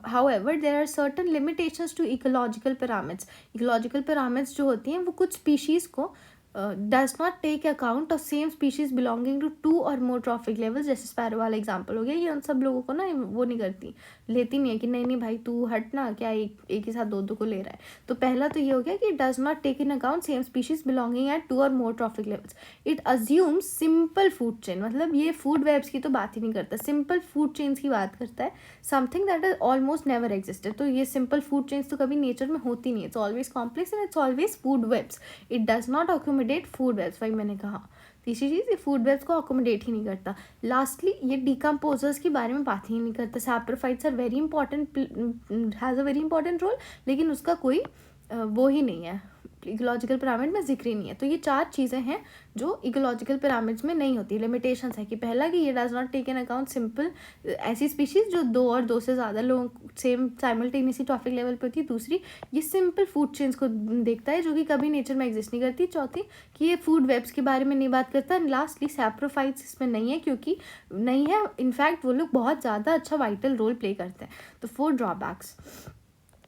however there are certain limitations to ecological pyramids. Ecological pyramids जो होती हैं वो कुछ स्पीशीज़ को does not take account of same species belonging to 2 और मोर ट्रॉफिक लेवल्स, जैसे स्पैरो वाला एग्जांपल हो गया, ये उन सब लोगों को ना वो नहीं करती, लेती नहीं है कि नहीं भाई तू हट ना, क्या एक ही साथ दो को ले रहा है। तो पहला तो ये हो गया कि does not take in account same species belonging at 2 और more trophic levels. It assumes simple food chain, मतलब ये फूड वेब्स की तो बात ही नहीं करता, सिंपल फूड चेन्स की बात करता है, something that is almost never existed. तो ये सिंपल फूड चेन्स तो कभी नेचर में होती नहीं है, it's always complex and it's always food webs, it does not accommodate food webs. भाई मैंने कहा तीसरी चीज़, ये फूड वेब्स को अकोमोडेट ही नहीं करता। लास्टली ये डिकम्पोजर्स के बारे में बात ही नहीं करता। Saprophytes are very important, has a very important role, लेकिन उसका कोई वो ही नहीं है, इकोलॉजिकल पिरामिड में जिक्र ही नहीं है। तो ये 4 चीज़ें हैं जो इकोलॉजिकल पिरामिड्स में नहीं होती, लिमिटेशंस है कि पहला कि ये does not take in account simple ऐसी स्पीशीज़ जो 2 और 2 से ज़्यादा लोग सेम साइमल्टेनियसली ट्रॉफिक लेवल पे होती है। दूसरी, ये सिंपल फूड चेन्स को देखता है जो कि कभी नेचर में एग्जिस्ट नहीं करती। चौथी, कि ये फूड वेब्स के बारे में नहीं बात करता। एंड लास्टली, सैप्रोफाइट्स इसमें नहीं है क्योंकि नहीं है, इनफैक्ट वो लोग बहुत ज़्यादा अच्छा वाइटल रोल प्ले करते हैं। तो 4 ड्रॉबैक्स।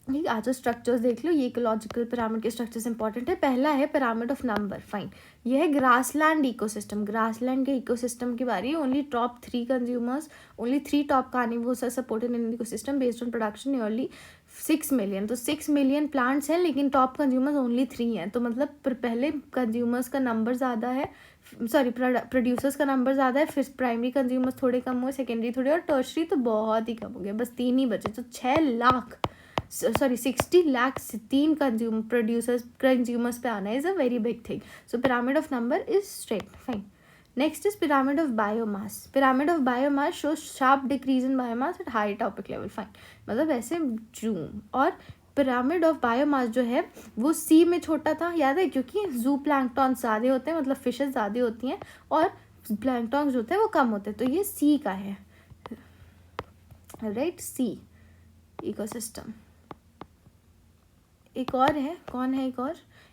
ठीक, आज स्ट्रक्चर्स देख लो, ये इकोलॉजिकल पिरामिड के स्ट्रक्चर्स इंपॉर्टेंट है। पहला है पिरामिड ऑफ नंबर, फाइन, ये है ग्रासलैंड इकोसिस्टम। ग्रासलैंड के इकोसिस्टम की बारी, only top 3 consumers, only 3 top carnivores are supported in ecosystem based on production nearly 6 million. तो 6 मिलियन प्लांट्स हैं लेकिन टॉप कंज्यूमर्स ओनली 3 हैं। तो मतलब पहले कंज्यूमर्स का नंबर ज़्यादा है, सॉरी प्रोड्यूसर्स का नंबर ज़्यादा है, फिर प्राइमरी कंज्यूमर्स थोड़े कम हुए, सेकेंडरी थोड़े, और टर्शरी तो बहुत ही कम हो गया, बस 3 ही बचे। तो 60 लाख 3 कंज्यूमर्स पे आना is a very big thing. So pyramid of number is straight, fine. Next is pyramid of biomass. Pyramid of biomass shows sharp decrease in biomass at high topic level, fine, मतलब ऐसे zoom. और pyramid of biomass जो है वो सी में छोटा था, याद है, क्योंकि जू प्लैंकटन ज़्यादा होते हैं, मतलब फिशेज ज़्यादा होती हैं, और प्लैंकटन जो होते हैं वो कम होते हैं। तो ये सी का है, राइट, सी इकोसिस्टम। एक और है, कौन है,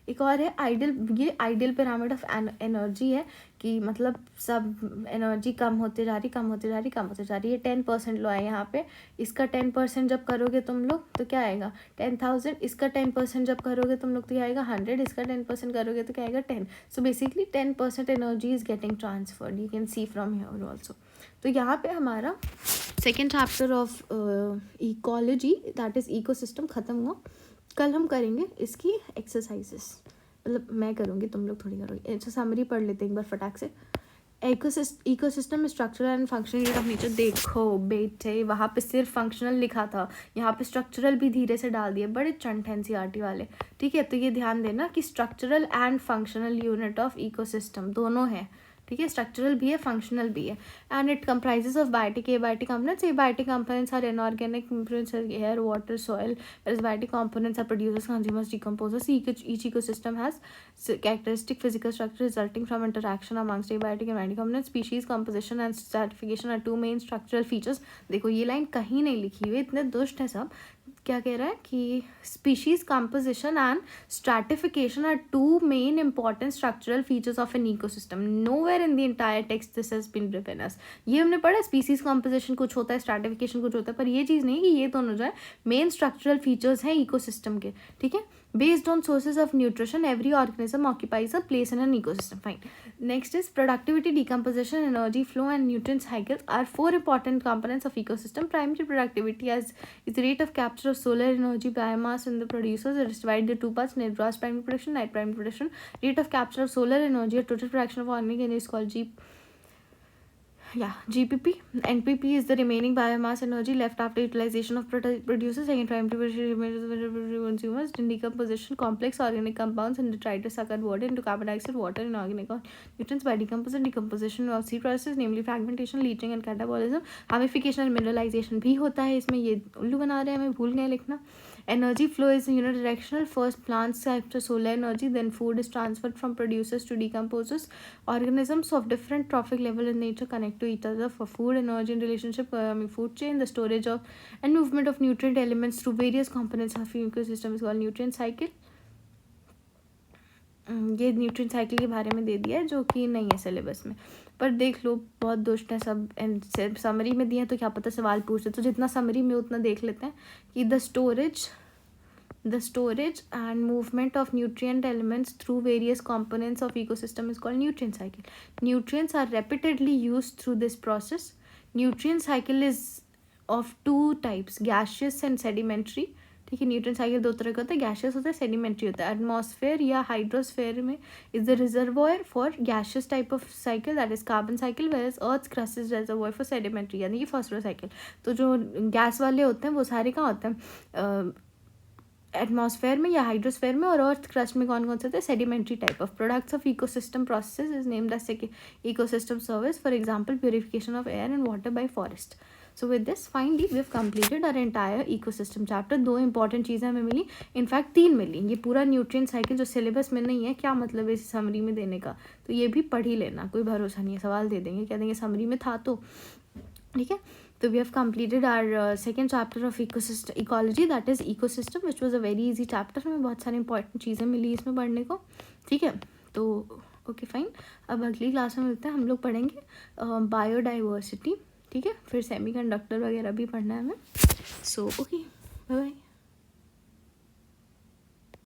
एक और है आइडियल। ये आइडियल पिरामिड ऑफ एनर्जी है कि मतलब सब एनर्जी कम होते जा रही है। 10% लो है यहाँ पे, इसका 10% जब करोगे तुम लोग तो क्या आएगा 10,000, इसका 10% जब करोगे तुम लोग तो क्या आएगा 100, इसका 10% करोगे तो क्या आएगा 10। So basically 10% energy is getting transferred, you can see from here also. तो यहाँ पे हमारा second chapter of ecology that is ecosystem ख़त्म हुआ। कल हम करेंगे इसकी एक्सरसाइजेस, मतलब मैं करूँगी, तुम लोग थोड़ी करोगे। अच्छा, समरी पढ़ लेते हैं एक बार फटाक से। Ecosystem structural and functional unit of nature. देखो बेटे, वहाँ पे सिर्फ फंक्शनल लिखा था, यहाँ पे स्ट्रक्चरल भी धीरे से डाल दिए, बड़े चंट हैं एनसीईआरटी वाले। ठीक है, तो ये ध्यान देना कि structural and functional unit of ecosystem दोनों है। ठीक है, स्ट्रक्चरल भी है, फंक्शनल भी है। And it comprises of biotic abiotic components. Abiotic components are inorganic components, air, water, soil, whereas biotic components are producers, consumers, decomposers. Each ecosystem has characteristic physical structure resulting from interaction amongst abiotic and biotic components. Species composition and stratification are 2 main structural features. देखो ये line कहीं नहीं लिखी हुई, इतने दुष्ट है सब। क्या कह रहा है कि species composition and stratification are 2 main important structural features of an ecosystem. Nowhere in the entire text this has been written as. ये हमने पढ़ा, स्पीशीज कंपोजिशन कुछ होता है, स्ट्रैटिफिकेशन कुछ होता है, पर ये चीज़ नहीं कि ये दोनों जो है मेन स्ट्रक्चरल फीचर्स हैं इकोसिस्टम के। ठीक है, Based on sources of nutrition, every organism occupies a place in an ecosystem. Fine. Next is productivity, decomposition, energy flow, and nutrient cycles are four important components of ecosystem. Primary productivity is the rate of capture of solar energy biomass in the producers. It is divided into two parts: gross primary production, net primary production. Rate of capture of solar energy or total production of organic energy is called GPP. NPP is the remaining biomass energy left after utilization of producers. Second primary consumers. In decomposition, complex organic compounds and detritus suck water into carbon dioxide, water, and organic nutrients by decomposition of C processes, namely fragmentation, leaching, and catabolism. Ramification and mineralization भी होता है इसमें. ये उल्लू बना रहे हैं, हमें भूल गए लिखना. Energy flow is unidirectional. First, plants capture solar energy, then food is transferred from producers to decomposers. Organisms of different trophic level in nature connect to each other for food energy and relationship, food chain. The storage of and movement of nutrient elements through various components of ecosystem is called nutrient cycle. ये nutrient cycle के बारे में दे दिया है जो कि नहीं है सिलेबस में, पर देख लो बहुत दोस्त हैं सब. समरी में दिया है तो क्या पता सवाल पूछते, तो जितना समरी में उतना देख लेते हैं कि the storage and movement of nutrient elements through various components of ecosystem is called nutrient cycle. Nutrients are repeatedly used through this process. Nutrient cycle is of two types, gaseous and sedimentary. ठीक है, nutrient cycle दो तरह का होता है, gaseous होता है, sedimentary होता है. एटमॉस्फेयर या हाइड्रोस्फेयर में is the reservoir for gaseous type of cycle, that is carbon cycle, where earth crust is reservoir for sedimentary यानी कि फॉस्फोरस साइकिल. तो जो गैस वाले होते हैं वो सारे कहाँ होते हैं, एटमॉस्फेयर में या हाइड्रोस्फेयर में, और अर्थ क्रस्ट में कौन कौन से होते हैं, sedimentary type of. Products of ecosystem process is named as ecosystem service, for example purification of air and water by forest. So with this, finally, we have completed our entire ecosystem chapter. दो important चीज़ें हमें मिली, in fact तीन मिली. ये पूरा nutrient cycle जो syllabus में नहीं है, क्या मतलब है इस समरी में देने का, तो ये भी पढ़ ही लेना, कोई भरोसा नहीं है, सवाल दे देंगे, कह देंगे समरी में था तो. ठीक है, तो we have completed our second chapter of ecology, that is ecosystem, which was a very easy chapter. हमें बहुत सारी इंपॉर्टेंट चीज़ें मिली इसमें पढ़ने को. ठीक है, तो ओके फाइन. अब अगली क्लास में मिलते हैं, हम लोग पढ़ेंगे बायोडाइवर्सिटी. ठीक है, फिर सेमीकंडक्टर वगैरह भी पढ़ना है हमें. So okay, bye bye.